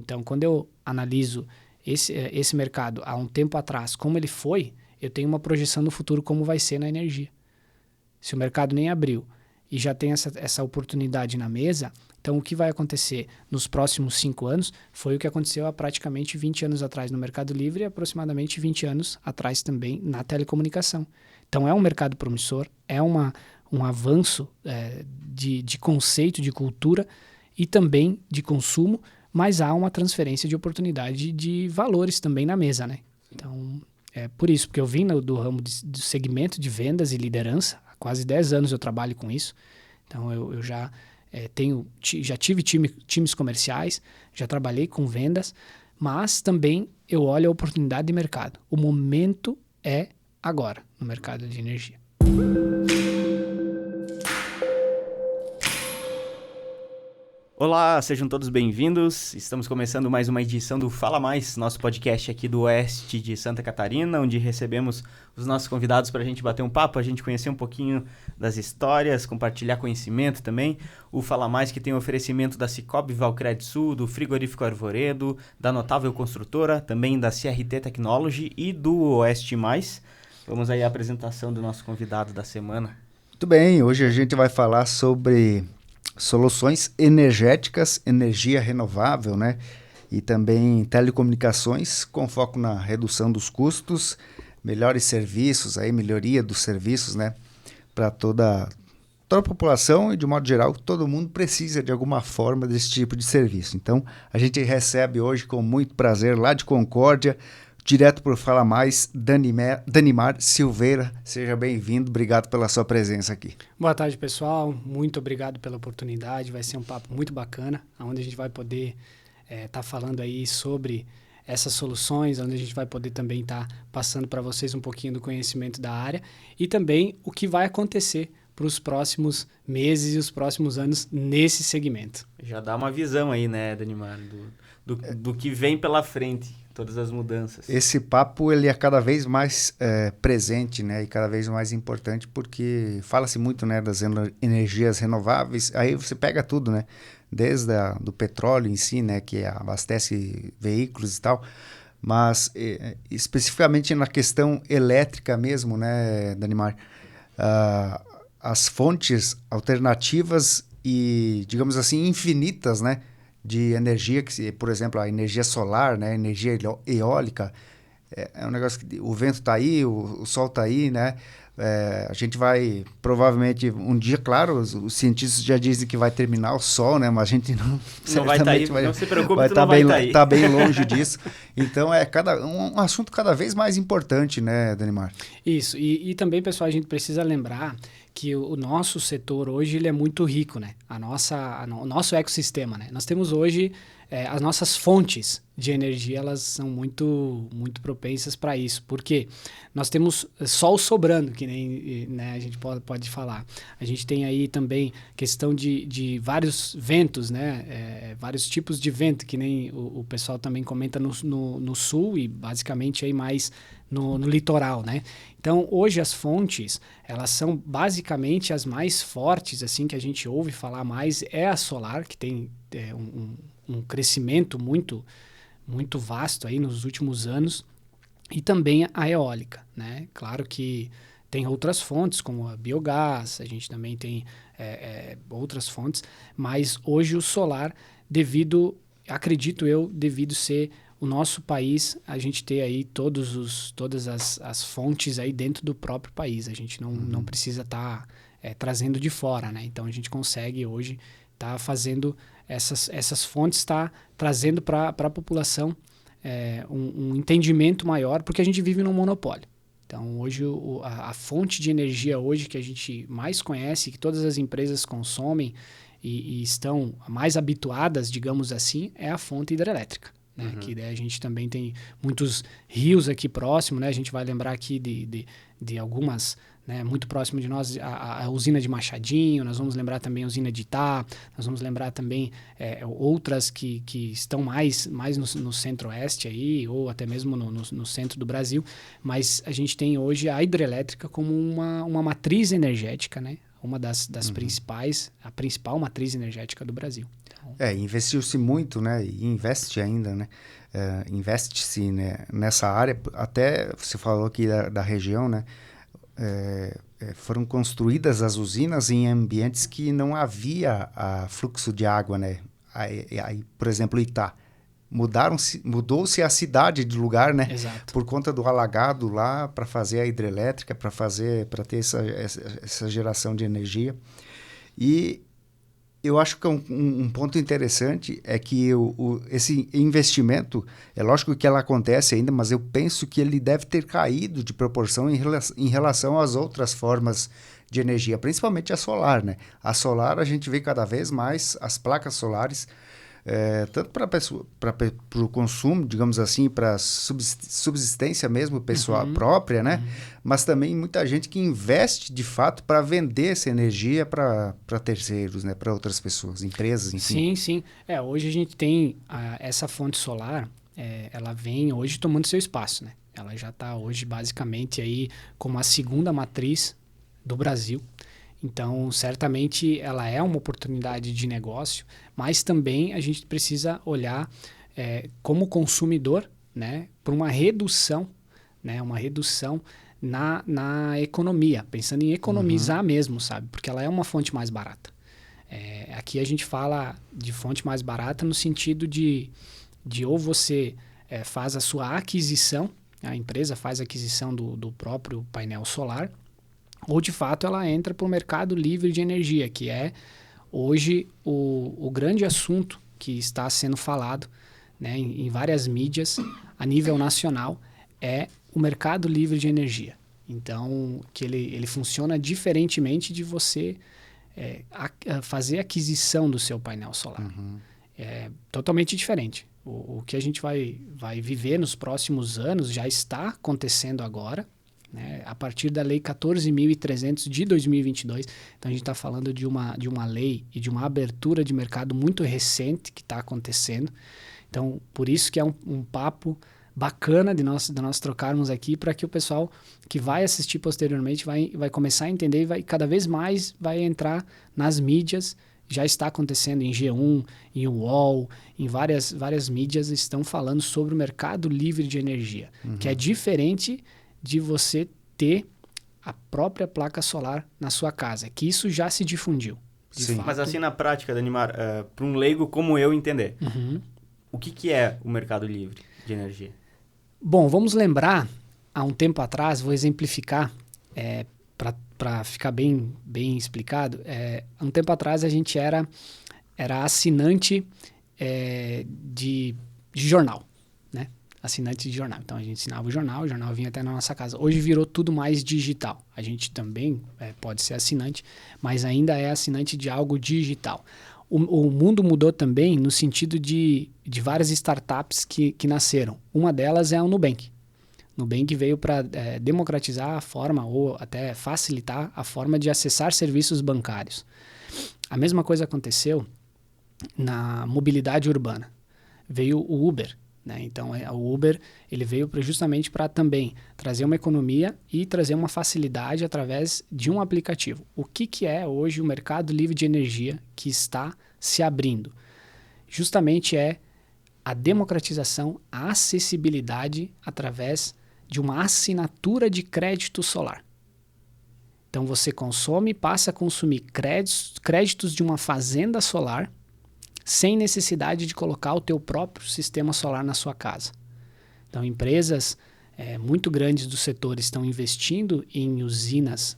Então, quando eu analiso esse mercado há um tempo atrás, como ele foi, eu tenho uma projeção do futuro como vai ser na energia. Se o mercado nem abriu e já tem essa oportunidade na mesa, então o que vai acontecer nos próximos 5 anos foi o que aconteceu há praticamente 20 anos atrás no Mercado Livre e aproximadamente 20 anos atrás também na telecomunicação. Então é um mercado promissor, é um avanço de conceito, de cultura e também de consumo, mas há uma transferência de oportunidade de valores também na mesa, né? Então, é por isso, porque eu vim do ramo do segmento de vendas e liderança, há quase 10 anos eu trabalho com isso, então eu já já tive times comerciais, já trabalhei com vendas, mas também eu olho a oportunidade de mercado. O momento é agora no mercado de energia. Olá, sejam todos bem-vindos. Estamos começando mais uma edição do Fala Mais, nosso podcast aqui do oeste de Santa Catarina, onde recebemos os nossos convidados para a gente bater um papo, a gente conhecer um pouquinho das histórias, compartilhar conhecimento também. O Fala Mais que tem oferecimento da Cicobi Valcred Sul, do Frigorífico Arvoredo, da Notável Construtora, também da CRT Technology e do Oeste Mais. Vamos aí à apresentação do nosso convidado da semana. Muito bem, hoje a gente vai falar sobre soluções energéticas, energia renovável, né? E também telecomunicações com foco na redução dos custos, melhores serviços, aí, melhoria dos serviços, né? Para toda a população e, de modo geral, todo mundo precisa de alguma forma desse tipo de serviço. Então, a gente recebe hoje com muito prazer lá de Concórdia, direto por Fala Mais, Danimar Silveira. Seja bem-vindo, obrigado pela sua presença aqui. Boa tarde, pessoal. Muito obrigado pela oportunidade. Vai ser um papo muito bacana, onde a gente vai poder estar falando aí sobre essas soluções, onde a gente vai poder também estar passando para vocês um pouquinho do conhecimento da área e também o que vai acontecer para os próximos meses e os próximos anos nesse segmento. Já dá uma visão aí, né, Danimar, do que vem pela frente. Todas as mudanças. Esse papo ele é cada vez mais presente, né, e cada vez mais importante porque fala-se muito, né, das energias renováveis. Aí você pega tudo, né, desde do petróleo em si, né, que abastece veículos e tal, mas especificamente na questão elétrica mesmo, né, Danimar, as fontes alternativas e, digamos assim, infinitas, né, de energia, que, por exemplo, a energia solar, né, energia eólica, é um negócio que o vento está aí, o sol está aí, né? A gente vai, provavelmente, um dia, claro, os cientistas já dizem que vai terminar o sol, né? Mas a gente não vai estar aí, não se preocupe, vai tu não vai estar aí. Está bem longe disso. Então, é um assunto cada vez mais importante, né, Danimar? Isso, e também, pessoal, a gente precisa lembrar que o nosso setor hoje ele é muito rico, né? O nosso ecossistema, né? Nós temos hoje as nossas fontes de energia, elas são muito propensas para isso. Por quê? Nós temos sol sobrando, que nem, né, a gente pode falar. A gente tem aí também questão de vários ventos, né? Vários tipos de vento, que nem o pessoal também comenta no sul e basicamente aí mais no litoral, né? Então, hoje as fontes, elas são basicamente as mais fortes, assim, que a gente ouve falar mais, é a solar, que tem um crescimento muito vasto aí nos últimos anos, e também a eólica, né? Claro que tem outras fontes, como a biogás, a gente também tem outras fontes, mas hoje o solar, acredito eu, devido ser o nosso país, a gente ter aí todas as fontes aí dentro do próprio país. A gente não precisa estar trazendo de fora, né? Então, a gente consegue hoje estar fazendo essas fontes, trazendo para a população um entendimento maior, porque a gente vive num monopólio. Então, hoje, a fonte de energia hoje que a gente mais conhece, que todas as empresas consomem e estão mais habituadas, digamos assim, é a fonte hidrelétrica. Né? Que daí a gente também tem muitos rios aqui próximo, né? A gente vai lembrar aqui de algumas, né, muito próximo de nós, a usina de Machadinho, nós vamos lembrar também a usina de Itá, nós vamos lembrar também outras que estão mais no centro-oeste aí, ou até mesmo no centro do Brasil, mas a gente tem hoje a hidrelétrica como uma matriz energética, né? Uma das principais, a principal matriz energética do Brasil. Investiu-se muito, né? E investe ainda, né? Investe-se, né, nessa área. Até você falou aqui da região, né? Foram construídas as usinas em ambientes que não havia fluxo de água, né? Aí, por exemplo, Itá. Mudou-se a cidade de lugar, né? Exato. Por conta do alagado lá, para fazer a hidrelétrica, para ter essa geração de energia. E eu acho que um ponto interessante é que esse investimento, é lógico que ela acontece ainda, mas eu penso que ele deve ter caído de proporção em relação às outras formas de energia, principalmente a solar, né? A solar, a gente vê cada vez mais as placas solares, tanto para o consumo, digamos assim, para subsistência mesmo pessoal própria, né? Mas também muita gente que investe de fato para vender essa energia para terceiros, né? Para outras pessoas, empresas, enfim. Sim. Hoje a gente tem essa fonte solar, ela vem hoje tomando seu espaço, né? Ela já está hoje basicamente aí como a segunda matriz do Brasil. Então, certamente, ela é uma oportunidade de negócio, mas também a gente precisa olhar como consumidor, né, para uma redução na economia, pensando em economizar mesmo, sabe? Porque ela é uma fonte mais barata. Aqui a gente fala de fonte mais barata no sentido de ou você faz a sua aquisição, a empresa faz a aquisição do próprio painel solar, ou de fato ela entra para o mercado livre de energia, que é hoje o grande assunto que está sendo falado, né, em várias mídias a nível nacional, é o mercado livre de energia. Então, que ele funciona diferentemente de você fazer a aquisição do seu painel solar. É totalmente diferente. O que a gente vai viver nos próximos anos já está acontecendo agora, né, a partir da Lei 14.300 de 2022. Então, a gente está falando de uma lei e de uma abertura de mercado muito recente que está acontecendo. Então, por isso que é um papo bacana de nós trocarmos aqui, para que o pessoal que vai assistir posteriormente vai começar a entender e cada vez mais vai entrar nas mídias. Já está acontecendo em G1, em UOL, em várias mídias estão falando sobre o mercado livre de energia, que é diferente de você ter a própria placa solar na sua casa, que isso já se difundiu. Sim. Mas assim, na prática, Danimar, para um leigo como eu entender, o que é o mercado livre de energia? Bom, vamos lembrar, há um tempo atrás, vou exemplificar, para ficar bem explicado, há um tempo atrás a gente era assinante de jornal, né? Assinante de jornal. Então, a gente assinava o jornal vinha até na nossa casa. Hoje virou tudo mais digital. A gente também pode ser assinante, mas ainda é assinante de algo digital. O mundo mudou também no sentido de várias startups que nasceram. Uma delas é a Nubank. Nubank veio para democratizar a forma ou até facilitar a forma de acessar serviços bancários. A mesma coisa aconteceu na mobilidade urbana. Veio o Uber. Né? Então, o Uber ele veio justamente para também trazer uma economia e trazer uma facilidade através de um aplicativo. O que é hoje o mercado livre de energia que está se abrindo? Justamente é a democratização, a acessibilidade através de uma assinatura de crédito solar. Então, você passa a consumir créditos de uma fazenda solar sem necessidade de colocar o teu próprio sistema solar na sua casa. Então, empresas muito grandes do setor estão investindo em usinas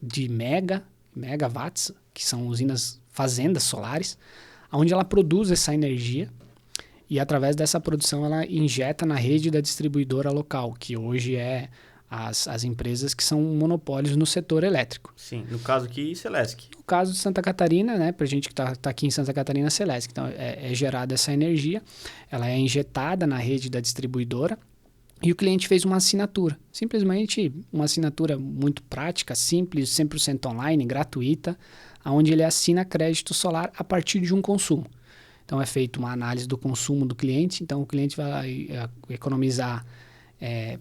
de megawatts, que são fazendas solares, onde ela produz essa energia e, através dessa produção, ela injeta na rede da distribuidora local, que hoje as empresas que são monopólios no setor elétrico. Sim, no caso aqui, Celesc. No caso de Santa Catarina, né, para a gente que está aqui em Santa Catarina, Celesc. Então, é gerada essa energia, ela é injetada na rede da distribuidora e o cliente fez uma assinatura. Simplesmente uma assinatura muito prática, simples, 100% online, gratuita, onde ele assina crédito solar a partir de um consumo. Então, é feita uma análise do consumo do cliente, então o cliente vai economizar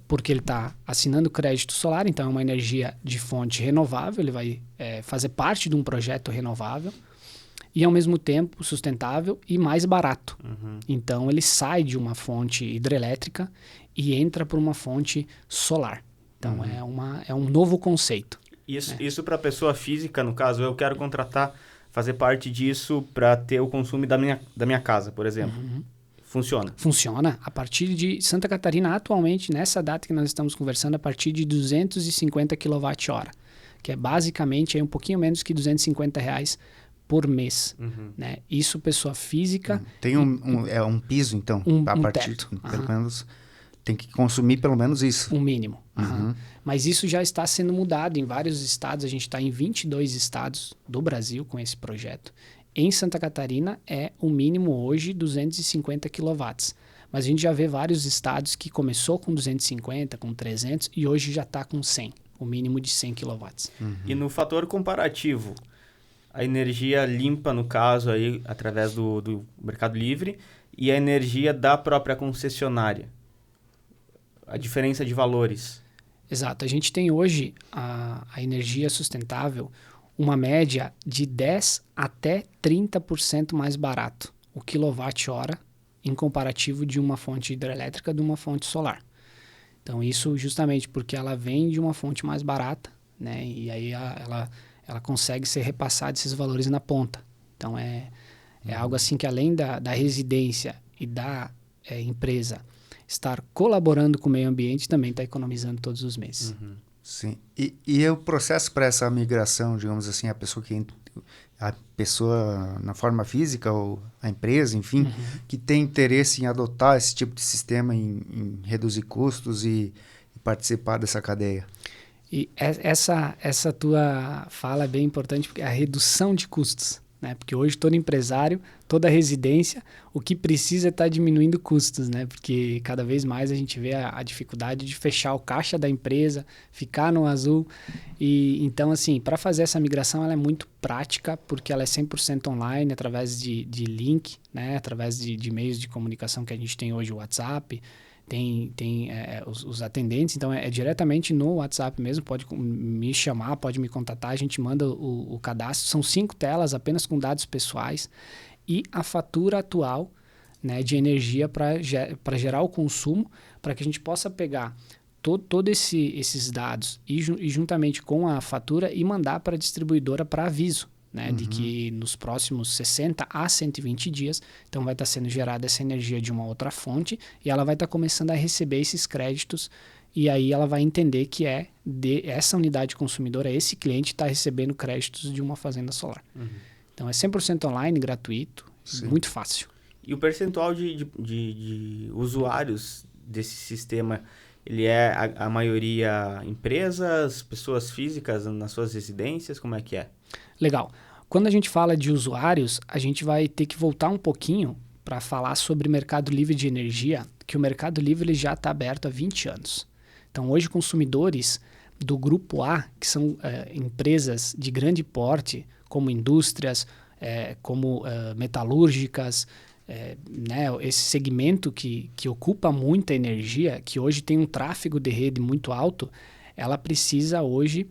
porque ele está assinando crédito solar, então é uma energia de fonte renovável, ele vai fazer parte de um projeto renovável. e, ao mesmo tempo, sustentável e mais barato. Então, ele sai de uma fonte hidrelétrica e entra para uma fonte solar. Então, é um novo conceito. Isso para a pessoa física, no caso, eu quero contratar, fazer parte disso para ter o consumo da minha casa, por exemplo. Funciona? Funciona. A partir de Santa Catarina, atualmente, nessa data que nós estamos conversando, a partir de 250 kWh, que é basicamente aí um pouquinho menos que R$250 por mês. Né? Isso, pessoa física... Tem um piso, então? A partir, teto. Pelo menos, tem que consumir pelo menos isso. Um mínimo. Mas isso já está sendo mudado em vários estados. A gente está em 22 estados do Brasil com esse projeto. Em Santa Catarina, é o mínimo hoje 250 kW. Mas a gente já vê vários estados que começou com 250, com 300 e hoje já está com 100. O mínimo de 100 kW. E no fator comparativo, a energia limpa, no caso, aí, através do Mercado Livre, e a energia da própria concessionária. A diferença de valores. Exato. A gente tem hoje a energia sustentável, uma média de 10% até 30% mais barato o quilowatt-hora em comparativo de uma fonte hidrelétrica de uma fonte solar. Então, isso justamente porque ela vem de uma fonte mais barata, né? E aí ela consegue ser repassada esses valores na ponta. Então, é algo assim que além da residência e da empresa estar colaborando com o meio ambiente, também está economizando todos os meses. Sim. E o processo para essa migração, digamos assim, a pessoa na forma física ou a empresa, enfim, que tem interesse em adotar esse tipo de sistema, em reduzir custos e participar dessa cadeia? E essa tua fala é bem importante, porque é a redução de custos. Né? Porque hoje todo empresário, toda residência, o que precisa é estar diminuindo custos, né? Porque cada vez mais a gente vê a dificuldade de fechar o caixa da empresa, ficar no azul. E então, assim, para fazer essa migração, ela é muito prática, porque ela é 100% online, através de link, né? Através de meios de comunicação que a gente tem hoje, o WhatsApp, tem os atendentes, então é diretamente no WhatsApp mesmo, pode me chamar, pode me contatar, a gente manda o cadastro, são 5 telas apenas com dados pessoais e a fatura atual, né, de energia para gerar o consumo, para que a gente possa pegar todos esses dados e juntamente com a fatura e mandar para a distribuidora para aviso. Né, de que nos próximos 60 a 120 dias, então vai estar sendo gerada essa energia de uma outra fonte e ela vai estar começando a receber esses créditos e aí ela vai entender que essa unidade consumidora, esse cliente está recebendo créditos de uma fazenda solar. Então é 100% online, gratuito, muito fácil. E o percentual de usuários desse sistema, ele é a maioria empresas, pessoas físicas nas suas residências, como é que é? Legal. Quando a gente fala de usuários, a gente vai ter que voltar um pouquinho para falar sobre Mercado Livre de energia, que o Mercado Livre ele já está aberto há 20 anos. Então, hoje, consumidores do Grupo A, que são empresas de grande porte, como indústrias, como metalúrgicas, né, esse segmento que ocupa muita energia, que hoje tem um tráfego de rede muito alto, ela precisa hoje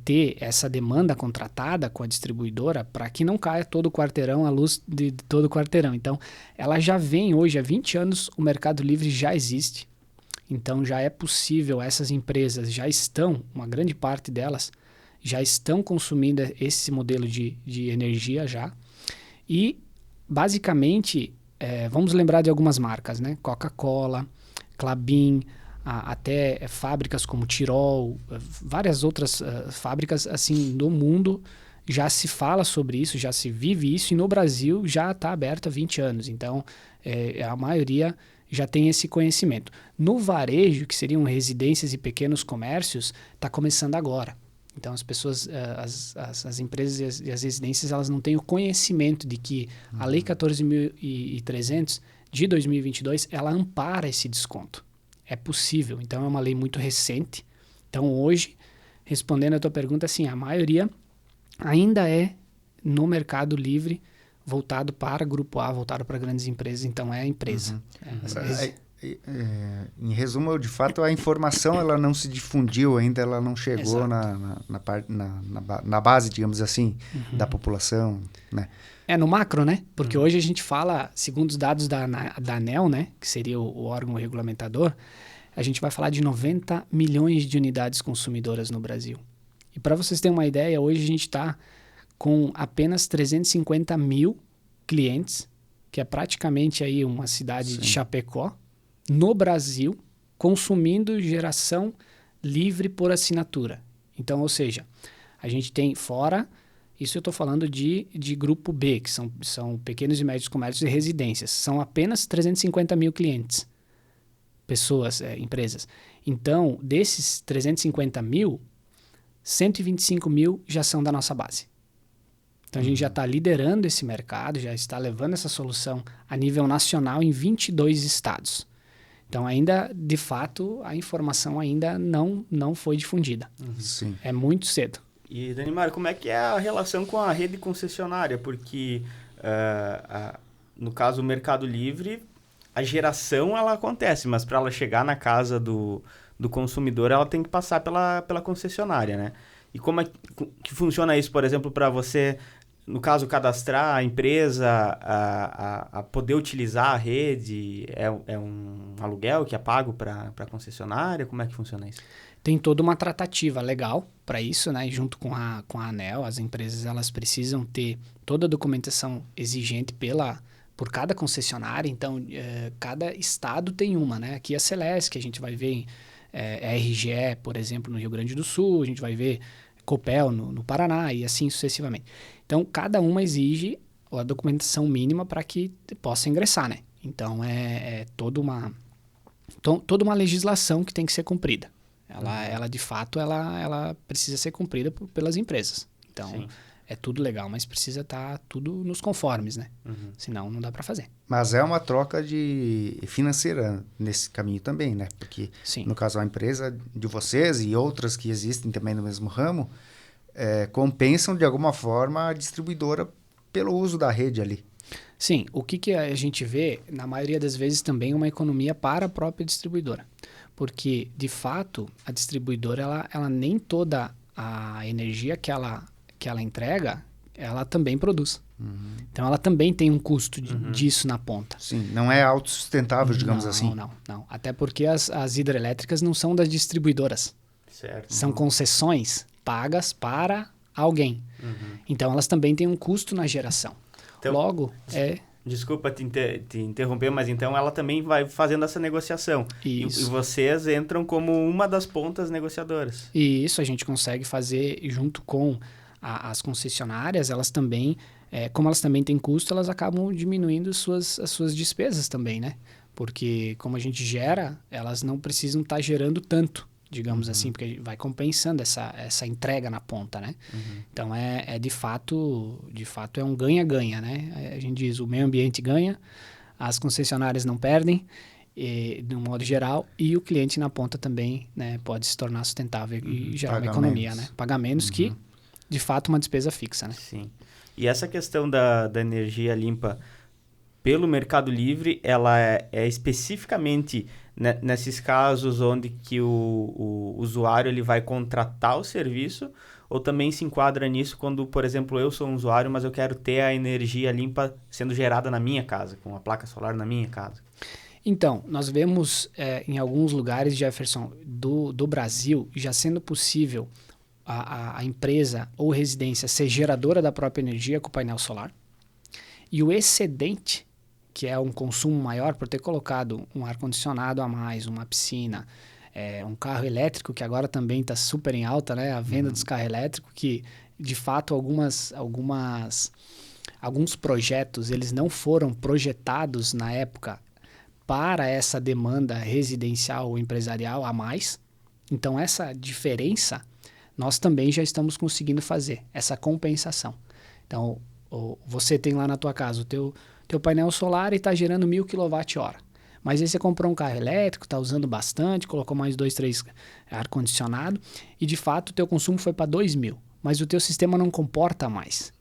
ter essa demanda contratada com a distribuidora para que não caia todo o quarteirão, a luz de todo o quarteirão. Então, ela já vem hoje, há 20 anos, o Mercado Livre já existe. Então, já é possível, essas empresas já estão, uma grande parte delas, já estão consumindo esse modelo de energia já. E, basicamente, vamos lembrar de algumas marcas, né? Coca-Cola, Klabin, até fábricas como Tirol, várias outras fábricas assim do mundo já se fala sobre isso, já se vive isso e no Brasil já está aberto há 20 anos. Então, a maioria já tem esse conhecimento. No varejo, que seriam residências e pequenos comércios, está começando agora. Então, as pessoas, as empresas e as residências, elas não têm o conhecimento de que a Lei 14.300 de 2022, ela ampara esse desconto. É possível. Então, é uma lei muito recente. Então, hoje, respondendo a tua pergunta, assim, a maioria ainda é no Mercado Livre, voltado para Grupo A, voltado para grandes empresas. Então, é a empresa. Em resumo, de fato, a informação ela não se difundiu ainda, ela não chegou na base, digamos assim, da população, né? No macro, né? Porque hoje a gente fala, segundo os dados da ANEEL, né? Que seria o órgão regulamentador, a gente vai falar de 90 milhões de unidades consumidoras no Brasil. E para vocês terem uma ideia, hoje a gente está com apenas 350 mil clientes, que é praticamente aí uma cidade de Chapecó, no Brasil, consumindo geração livre por assinatura. Então, ou seja, a gente tem fora, isso eu estou falando de grupo B, que são pequenos e médios comércios e residências. São apenas 350 mil clientes, pessoas, empresas. Então, desses 350 mil, 125 mil já são da nossa base. Então, a gente já está liderando esse mercado, já está levando essa solução a nível nacional em 22 estados. Então, ainda, de fato, a informação ainda não foi difundida. Sim. É muito cedo. E, Danimar, como é que é a relação com a rede concessionária? Porque, no caso, o Mercado Livre, a geração ela acontece, mas para ela chegar na casa do consumidor, ela tem que passar pela concessionária, né? E como é que funciona isso, por exemplo, para você, no caso, cadastrar a empresa, a poder utilizar a rede? É um aluguel que é pago para a concessionária? Como é que funciona isso? Tem toda uma tratativa legal para isso, né? Junto com a ANEEL, as empresas elas precisam ter toda a documentação exigente por cada concessionária. Então, cada estado tem uma, né? Aqui é a Celesc, que a gente vai ver RGE, por exemplo, no Rio Grande do Sul, a gente vai ver Copel no Paraná e assim sucessivamente. Então, cada uma exige a documentação mínima para que possa ingressar, né? Então, toda uma legislação que tem que ser cumprida. Ela de fato, ela precisa ser cumprida pelas empresas. Então, Sim. É tudo legal, mas precisa estar tudo nos conformes, né? Senão, não dá para fazer. Mas é uma troca financeira nesse caminho também, né? Porque, Sim. No caso, a empresa de vocês e outras que existem também no mesmo ramo, compensam de alguma forma a distribuidora pelo uso da rede ali. Sim, o que a gente vê, na maioria das vezes, também é uma economia para a própria distribuidora. Porque, de fato, a distribuidora, ela nem toda a energia que ela entrega, ela também produz. Então, ela também tem um custo disso na ponta. Sim, não é autossustentável, digamos assim. Não. Até porque as hidrelétricas não são das distribuidoras. Certo. São concessões pagas para alguém. Então, elas também têm um custo na geração. Então, logo, Desculpa te interromper, mas então ela também vai fazendo essa negociação. Isso. E vocês entram como uma das pontas negociadoras. E isso a gente consegue fazer junto com as concessionárias. Elas também, como elas também têm custo, elas acabam diminuindo as suas despesas também, né? Porque como a gente gera, elas não precisam estar gerando tanto, digamos assim, porque vai compensando essa entrega na ponta, né? Então, de fato é um ganha-ganha, né? A gente diz, o meio ambiente ganha, as concessionárias não perdem, de um modo geral, e o cliente na ponta também, né, pode se tornar sustentável e gerar uma economia, né? Pagar menos que, de fato, uma despesa fixa, né? Sim. E essa questão da energia limpa pelo Mercado Livre, ela é especificamente nesses casos onde que o usuário ele vai contratar o serviço, ou também se enquadra nisso quando, por exemplo, eu sou um usuário, mas eu quero ter a energia limpa sendo gerada na minha casa, com a placa solar na minha casa? Então, nós vemos em alguns lugares, Jefferson, do Brasil, já sendo possível a empresa ou residência ser geradora da própria energia com o painel solar, e o excedente, que é um consumo maior por ter colocado um ar-condicionado a mais, uma piscina, um carro elétrico, que agora também está super em alta, né? A venda dos carros elétricos, que de fato alguns projetos eles não foram projetados na época para essa demanda residencial ou empresarial a mais. Então, essa diferença nós também já estamos conseguindo fazer, essa compensação. Então, você tem lá na tua casa o teu painel solar e está gerando 1.000 kWh. Mas aí você comprou um carro elétrico, está usando bastante, colocou mais 2, 3 ar-condicionado e de fato o teu consumo foi para 2.000. Mas o teu sistema não comporta mais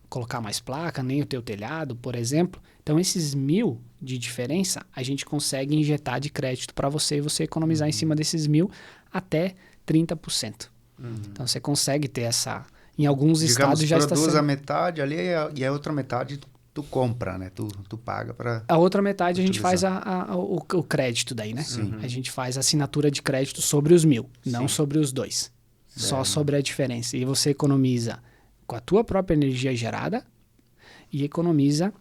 colocar mais placa, nem o teu telhado, por exemplo. Então esses 1.000 de diferença, a gente consegue injetar de crédito para você e você economizar em cima desses 1.000 até 30%. Então, você consegue ter essa... Em alguns estados já está produz sendo... a metade ali e a outra metade tu compra, né? Tu paga para... A outra metade a gente utilizar. faz o crédito daí, né? Sim. A gente faz a assinatura de crédito sobre os 1.000, não Sim. sobre os 2. Só sobre a diferença. E você economiza com a tua própria energia gerada e economiza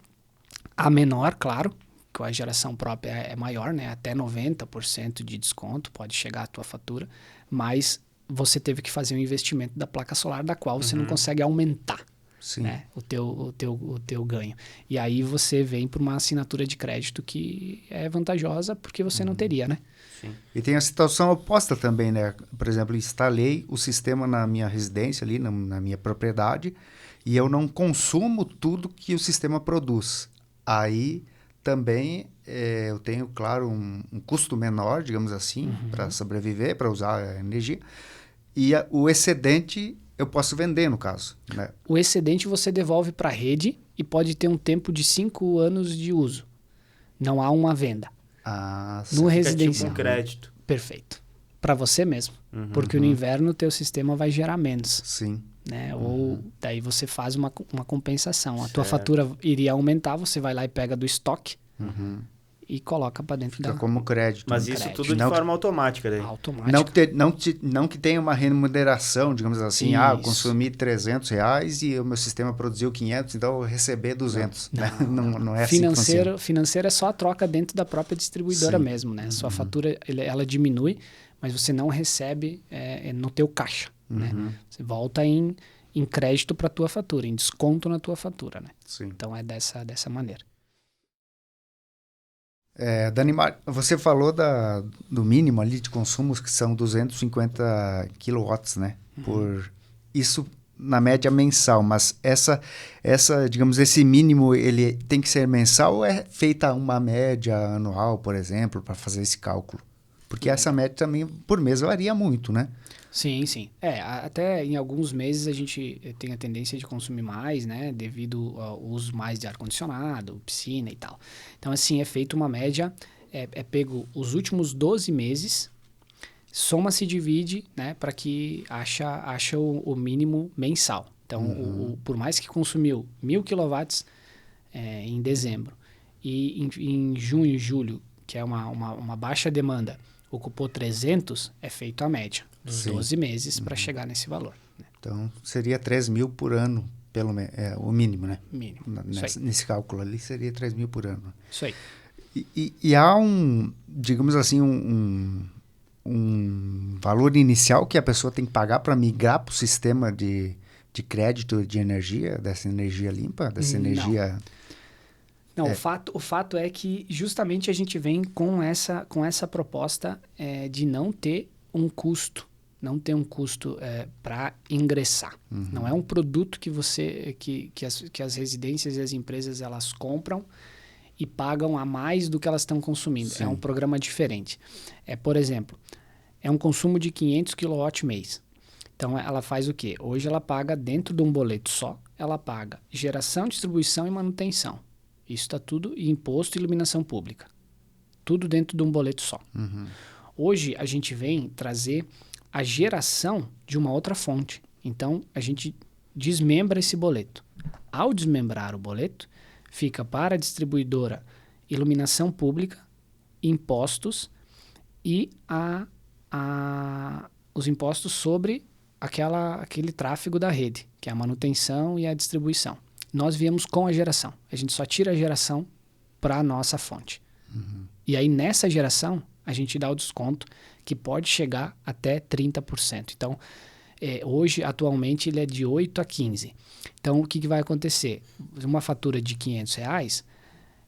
a menor, claro, que a geração própria é maior, né? Até 90% de desconto pode chegar à tua fatura, mas você teve que fazer um investimento da placa solar da qual você não consegue aumentar. Sim. Né? O teu ganho. E aí você vem para uma assinatura de crédito que é vantajosa porque você não teria, né? Sim. E tem a situação oposta também, né? Por exemplo, instalei o sistema na minha residência ali, na minha propriedade, e eu não consumo tudo que o sistema produz. Aí também eu tenho, claro, um custo menor, digamos assim, para sobreviver, para usar a energia. E o excedente eu posso vender, no caso, né? O excedente você devolve para a rede e pode ter um tempo de 5 anos de uso. Não há uma venda. Ah, No Fica residencial. tipo um crédito. Perfeito. Para você mesmo. Porque no inverno o teu sistema vai gerar menos. sim. Né? Ou daí você faz uma compensação. A tua Certo. fatura iria aumentar, você vai lá e pega do estoque e coloca para dentro Fica da como crédito. Mas né? isso crédito. tudo de Não- forma automática daí. automática. Não que tenha uma remuneração, digamos assim, eu Isso. consumi R$300 e o meu sistema produziu 500, então eu vou receber 200. Né? Não é assim que funciona. Financeiro é só a troca dentro da própria distribuidora Sim. mesmo, né? Sua fatura, ela diminui, mas você não recebe no teu caixa, né? Você volta em crédito para a tua fatura, em desconto na tua fatura, né? Sim. Então é dessa maneira. Dani, você falou do mínimo ali de consumos, que são 250 quilowatts, né? Por isso, na média mensal. Mas digamos, esse mínimo, ele tem que ser mensal ou é feita uma média anual, por exemplo, para fazer esse cálculo? Porque essa média também, por mês, varia muito, né? Sim, sim. Até em alguns meses a gente tem a tendência de consumir mais, né? Devido ao uso mais de ar-condicionado, piscina e tal. Então, assim, é feita uma média, pego os últimos 12 meses, soma-se e divide, né? Para que acha o mínimo mensal. Então, por mais que consumiu 1.000 kW em dezembro e em junho e julho, que é uma baixa demanda, ocupou 300, é feito a média dos Sim. 12 meses para chegar nesse valor. Né? Então, seria 3 mil por ano, o mínimo, né? Mínimo. Isso aí. Nesse cálculo ali, seria 3 mil por ano. Isso aí. E há digamos assim, um valor inicial que a pessoa tem que pagar para migrar para o sistema de crédito de energia, dessa energia limpa, dessa Não. energia... Não, o fato é que justamente a gente vem com essa proposta de não ter um custo. Não ter um custo para ingressar. Não é um produto que as residências e as empresas elas compram e pagam a mais do que elas estão consumindo. Sim. É um programa diferente. Por exemplo, é um consumo de 500 kW mês. Então, ela faz o quê? Hoje ela paga dentro de um boleto só, ela paga geração, distribuição e manutenção. Isso está tudo, e imposto e iluminação pública. Tudo dentro de um boleto só. Hoje, a gente vem trazer a geração de uma outra fonte. Então, a gente desmembra esse boleto. Ao desmembrar o boleto, fica para a distribuidora iluminação pública, impostos e os impostos sobre aquele tráfego da rede, que é a manutenção e a distribuição. Nós viemos com a geração. A gente só tira a geração para a nossa fonte. E aí, nessa geração, a gente dá o desconto que pode chegar até 30%. Então, hoje, atualmente, ele é de 8 a 15. Então, o que vai acontecer? Uma fatura de R$500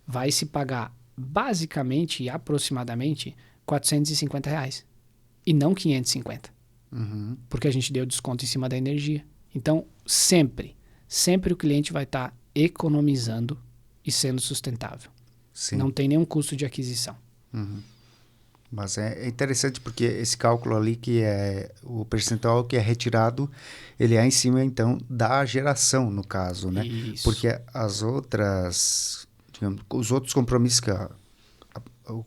vai se pagar basicamente e aproximadamente R$450 e não 550. Porque a gente deu desconto em cima da energia. Então, sempre o cliente vai estar economizando e sendo sustentável. Sim. Não tem nenhum custo de aquisição. Mas é interessante porque esse cálculo ali, que é o percentual que é retirado, ele é em cima, então, da geração, no caso, né? Isso. Porque as outras, digamos, os outros compromissos que o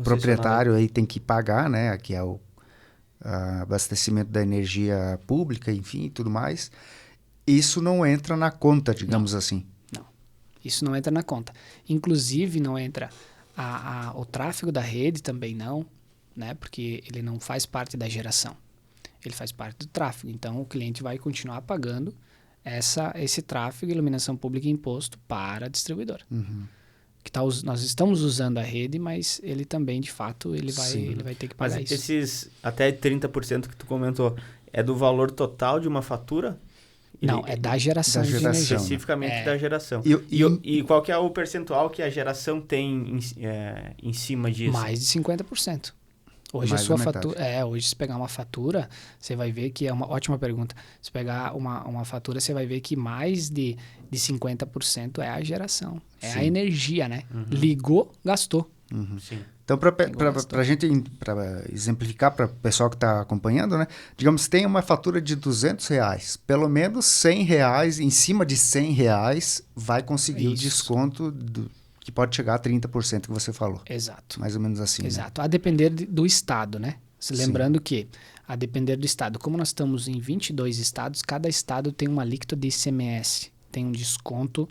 proprietário aí tem que pagar, né? Que é o abastecimento da energia pública, enfim, e tudo mais. Isso não entra na conta, digamos assim. Não, isso não entra na conta. Inclusive, não entra o tráfego da rede também não, né? Porque ele não faz parte da geração. Ele faz parte do tráfego. Então, o cliente vai continuar pagando esse tráfego, iluminação pública e imposto para a distribuidora. Uhum. Nós estamos usando a rede, mas ele também, de fato, ele vai ter que pagar mas isso. Esses até 30% que tu comentou, é do valor total de uma fatura? Não, é da geração de energia. Especificamente da geração. E qual que é o percentual que a geração tem em cima disso? Mais de 50%. Hoje Mais a sua da fatura. Hoje, se pegar uma fatura, você vai ver que é uma ótima pergunta. Se pegar uma fatura, você vai ver que mais de 50% é a geração. É a energia, né? Uhum. Ligou, gastou. Uhum. Sim. Então, para a gente exemplificar para o pessoal que está acompanhando, né? Digamos, tem uma fatura de R$200, pelo menos R$100, em cima de R$100, vai conseguir o desconto que pode chegar a 30% que você falou. Exato. Mais ou menos assim. Exato. Né? A depender do estado, né? Lembrando que, a depender do estado, como nós estamos em 22 estados, cada estado tem uma alíquota de ICMS, tem um desconto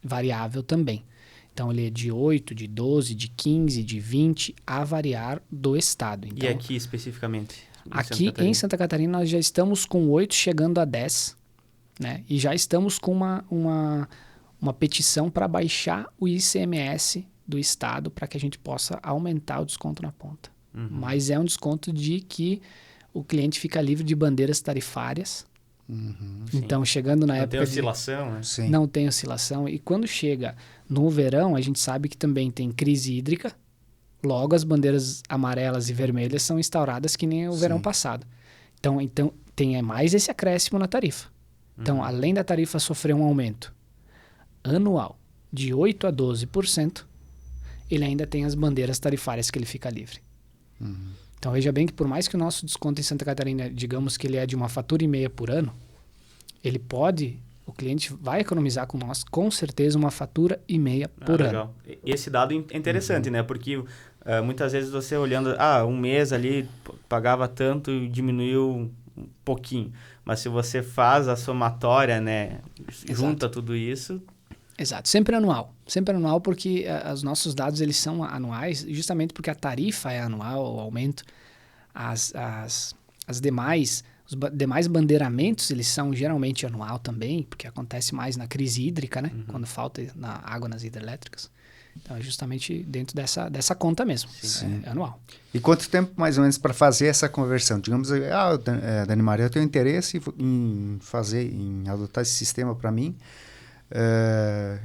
variável também. Então, ele é de 8, de 12, de 15, de 20, a variar do estado. Então, e aqui especificamente? Aqui em Santa Catarina, nós já estamos com 8 chegando a 10, né? E já estamos com uma petição para baixar o ICMS do estado para que a gente possa aumentar o desconto na ponta. Uhum. Mas é um desconto de que o cliente fica livre de bandeiras tarifárias. Uhum, então, chegando na não época... Não tem oscilação, né? Sim. Não tem oscilação. E quando chega no verão, a gente sabe que também tem crise hídrica. Logo, as bandeiras amarelas e vermelhas são instauradas que nem o verão passado. Então tem mais esse acréscimo na tarifa. Então, além da tarifa sofrer um aumento anual de 8% a 12%, ele ainda tem as bandeiras tarifárias que ele fica livre. Uhum. Então, veja bem que por mais que o nosso desconto em Santa Catarina, digamos que ele é de uma fatura e meia por ano, o cliente vai economizar com nós, com certeza, uma fatura e meia por ano. Legal. Esse dado é interessante, né? Porque muitas vezes você olhando, um mês ali pagava tanto e diminuiu um pouquinho. Mas se você faz a somatória, né? Junta tudo isso... Exato, sempre anual porque os nossos dados eles são anuais, justamente porque a tarifa é anual, o aumento, os demais bandeiramentos eles são geralmente anual também, porque acontece mais na crise hídrica, né? Quando falta água nas hidrelétricas. Então é justamente dentro dessa conta mesmo, é anual. E quanto tempo mais ou menos para fazer essa conversão? Digamos, Dani Maria, eu tenho interesse em adotar esse sistema para mim.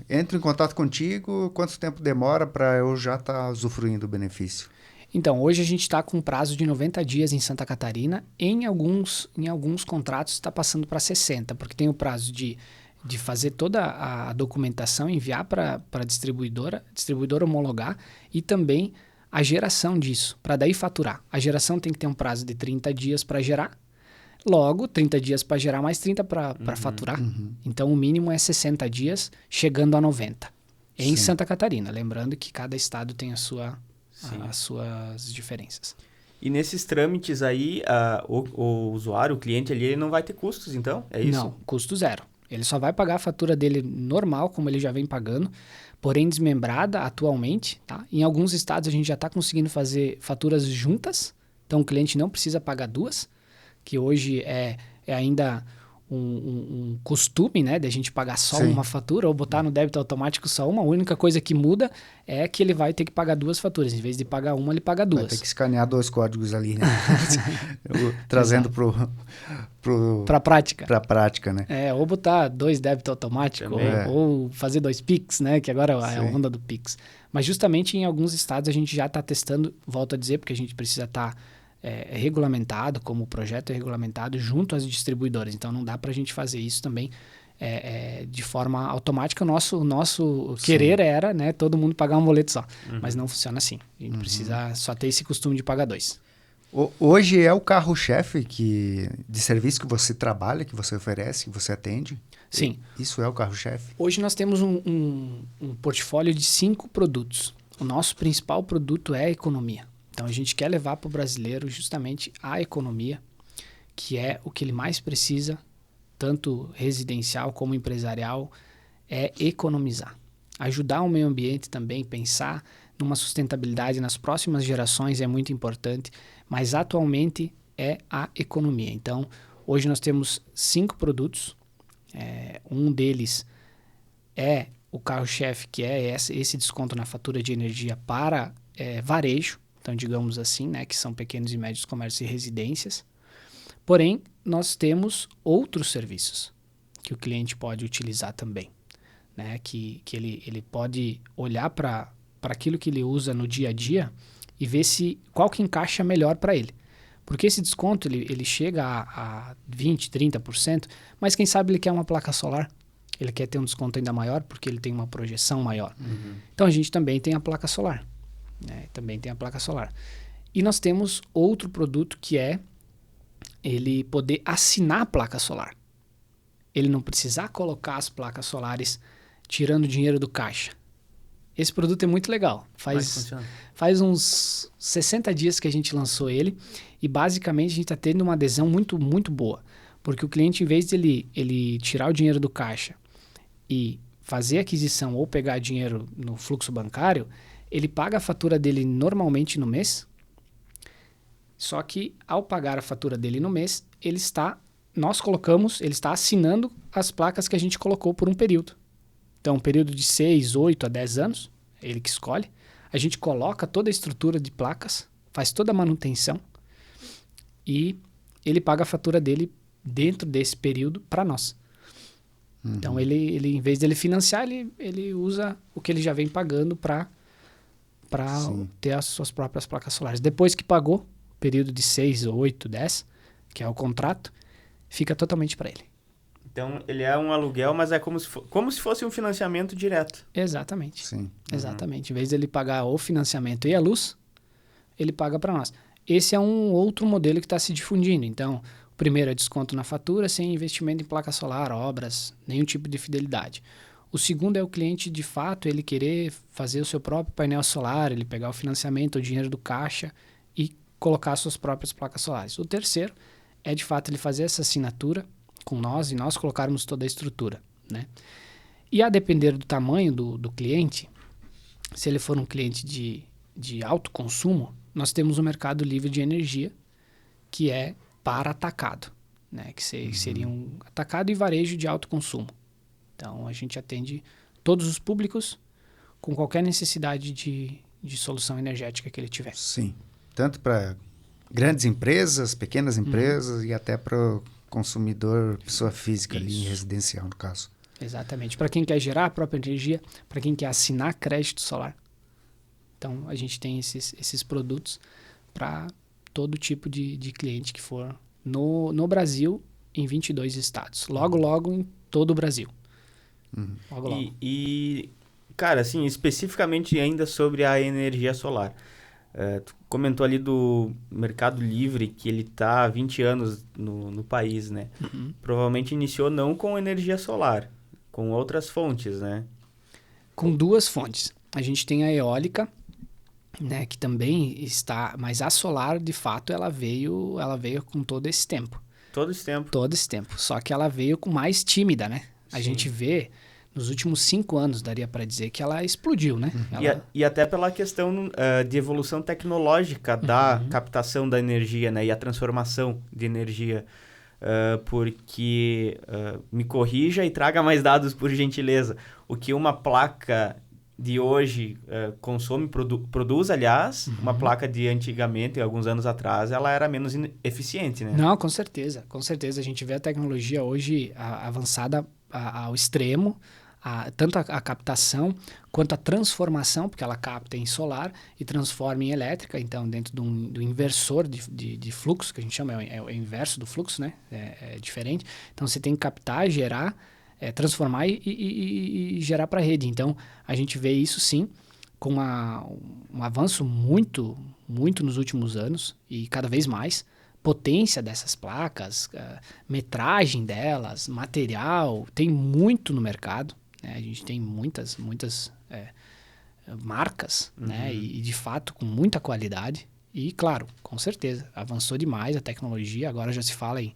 Entro em contato contigo, quanto tempo demora para eu já estar usufruindo do benefício? Então, hoje a gente está com um prazo de 90 dias em Santa Catarina. Em alguns contratos está passando para 60, porque tem o prazo de fazer toda a documentação, enviar para a distribuidora homologar e também a geração disso, para daí faturar. A geração tem que ter um prazo de 30 dias para gerar. Logo, 30 dias para gerar, mais 30 para faturar. Então, o mínimo é 60 dias, chegando a 90. Em Santa Catarina. Lembrando que cada estado tem as suas diferenças. E nesses trâmites aí, o usuário, o cliente ali, ele não vai ter custos, então? É isso? Não, custo zero. Ele só vai pagar a fatura dele normal, como ele já vem pagando, porém desmembrada atualmente. Tá? Em alguns estados, a gente já está conseguindo fazer faturas juntas. Então, o cliente não precisa pagar duas, que hoje é ainda um costume, né, de a gente pagar só uma fatura ou botar no débito automático só uma. A única coisa que muda é que ele vai ter que pagar duas faturas. Em vez de pagar uma, ele paga duas. Vai ter que escanear 2 códigos ali, né? Trazendo para a prática. Para a prática, né? Ou botar 2 débitos automáticos ou fazer 2 PIX, né, que agora é a onda do PIX. Mas justamente em alguns estados a gente já está testando, volto a dizer, porque a gente precisa estar... regulamentado, como o projeto é regulamentado junto às distribuidoras. Então, não dá para a gente fazer isso também de forma automática. O nosso querer era, né, todo mundo pagar um boleto só. Mas não funciona assim. A gente precisa só ter esse costume de pagar 2. Hoje é o carro-chefe de serviço que você trabalha, que você oferece, que você atende? Sim. Isso é o carro-chefe? Hoje nós temos um portfólio de 5 produtos. O nosso principal produto é a economia. Então a gente quer levar para o brasileiro justamente a economia, que é o que ele mais precisa, tanto residencial como empresarial, é economizar. Ajudar o meio ambiente também, pensar numa sustentabilidade nas próximas gerações é muito importante, mas atualmente é a economia. Então, hoje nós temos 5 produtos, um deles é o carro-chefe, que é esse desconto na fatura de energia para varejo, então digamos assim, né, que são pequenos e médios comércios e residências. Porém, nós temos outros serviços que o cliente pode utilizar também, né, que ele pode olhar para aquilo que ele usa no dia a dia e ver qual que encaixa melhor para ele. Porque esse desconto ele chega a 20%, 30%, mas quem sabe ele quer uma placa solar, ele quer ter um desconto ainda maior porque ele tem uma projeção maior. Uhum. Então a gente também tem a placa solar. Né? Também tem a placa solar. E nós temos outro produto que é ele poder assinar a placa solar. Ele não precisar colocar as placas solares tirando dinheiro do caixa. Esse produto é muito legal. Faz uns 60 dias que a gente lançou ele e basicamente a gente está tendo uma adesão muito, muito boa. Porque o cliente, em vez de ele tirar o dinheiro do caixa e fazer aquisição ou pegar dinheiro no fluxo bancário, ele paga a fatura dele normalmente no mês. Só que ao pagar a fatura dele no mês, ele está assinando as placas que a gente colocou por um período. Então, um período de 6, 8 a 10 anos, ele que escolhe. A gente coloca toda a estrutura de placas, faz toda a manutenção e ele paga a fatura dele dentro desse período para nós. Uhum. Então, ele, em vez de ele financiar, ele usa o que ele já vem pagando para ter as suas próprias placas solares. Depois que pagou, período de 6, 8, 10, que é o contrato, fica totalmente para ele. Então, ele é um aluguel, mas é como se fosse um financiamento direto. Exatamente. Sim. Exatamente. Em vez de ele pagar o financiamento e a luz, ele paga para nós. Esse é um outro modelo que está se difundindo. Então, o primeiro é desconto na fatura, sem investimento em placa solar, obras, nenhum tipo de fidelidade. O segundo é o cliente, de fato, ele querer fazer o seu próprio painel solar, ele pegar o financiamento, o dinheiro do caixa e colocar suas próprias placas solares. O terceiro é, de fato, ele fazer essa assinatura com nós e nós colocarmos toda a estrutura, né? E a depender do tamanho do cliente, se ele for um cliente de alto consumo, nós temos o mercado livre de energia, que é para atacado, né? Que seria um atacado e varejo de alto consumo. Então, a gente atende todos os públicos com qualquer necessidade de solução energética que ele tiver. Sim, tanto para grandes empresas, pequenas empresas e até para o consumidor, pessoa física ali, residencial no caso. Exatamente. Para quem quer gerar a própria energia, para quem quer assinar crédito solar. Então, a gente tem esses produtos para todo tipo de cliente que for no Brasil, em 22 estados. Logo em todo o Brasil. Logo. E, cara, assim, especificamente ainda sobre a energia solar. Tu comentou ali do Mercado Livre, que ele está há 20 anos no país, né? Provavelmente iniciou não com energia solar, com outras fontes, né? Com 2 fontes. A gente tem a eólica, né, que também está... Mas a solar, de fato, ela veio com todo esse tempo. Todo esse tempo. Todo esse tempo. Só que ela veio com mais tímida, né? A gente vê... Nos últimos 5 anos, daria para dizer que ela explodiu, né? E até pela questão de evolução tecnológica da captação da energia, né? E a transformação de energia. Porque, me corrija e traga mais dados, por gentileza. O que uma placa de hoje consome, produz, aliás, uma placa de antigamente, alguns anos atrás, ela era menos eficiente, né? Não, com certeza. Com certeza. A gente vê a tecnologia hoje avançada ao extremo. Tanto a captação quanto a transformação, porque ela capta em solar e transforma em elétrica, então dentro do inversor de fluxo, que a gente chama, é o inverso do fluxo, né? É diferente. Então você tem que captar, gerar, transformar e gerar para a rede. Então a gente vê isso sim com um avanço muito, muito nos últimos anos e cada vez mais. Potência dessas placas, metragem delas, material, tem muito no mercado, né? A gente tem muitas marcas, né? E de fato com muita qualidade. E claro, com certeza, avançou demais a tecnologia, agora já se fala em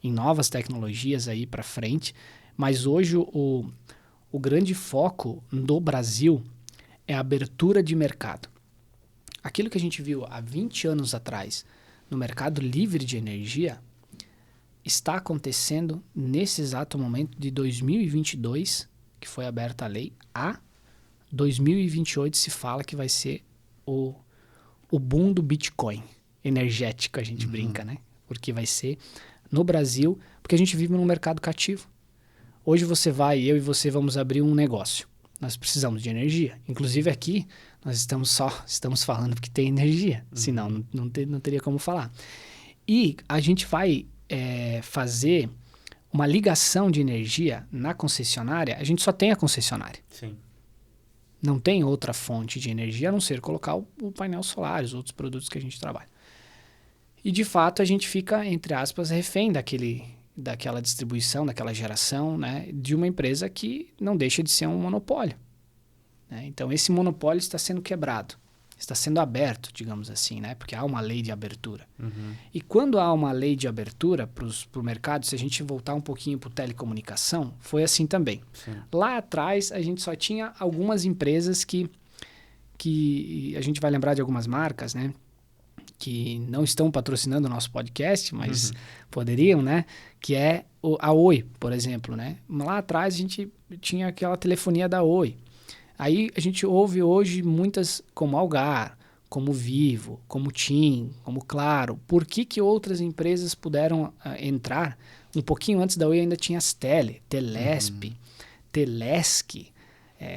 novas tecnologias aí para frente, mas hoje o grande foco do Brasil é a abertura de mercado. Aquilo que a gente viu há 20 anos atrás no mercado livre de energia está acontecendo nesse exato momento de 2022, que foi aberta a lei, a 2028 se fala que vai ser o boom do Bitcoin energético, a gente brinca, né? Porque vai ser no Brasil, porque a gente vive num mercado cativo. Hoje eu e você vamos abrir um negócio. Nós precisamos de energia. Inclusive aqui, nós estamos falando porque tem energia, senão não teria como falar. E a gente vai fazer uma ligação de energia na concessionária, a gente só tem a concessionária. Sim. Não tem outra fonte de energia a não ser colocar o painel solar, os outros produtos que a gente trabalha. E de fato a gente fica, entre aspas, refém daquela distribuição, daquela geração, né, de uma empresa que não deixa de ser um monopólio, né? Então esse monopólio está sendo quebrado, está sendo aberto, digamos assim, né, porque há uma lei de abertura. E quando há uma lei de abertura para o mercado, se a gente voltar um pouquinho para telecomunicação, foi assim também. Sim. Lá atrás a gente só tinha algumas empresas que a gente vai lembrar de algumas marcas, né, que não estão patrocinando o nosso podcast, mas poderiam, né? Que é a Oi, por exemplo, né? Lá atrás a gente tinha aquela telefonia da Oi. Aí a gente ouve hoje muitas como Algar, como Vivo, como TIM, como Claro. Por que outras empresas puderam entrar? Um pouquinho antes da Oi ainda tinha as Telesp, Telesc.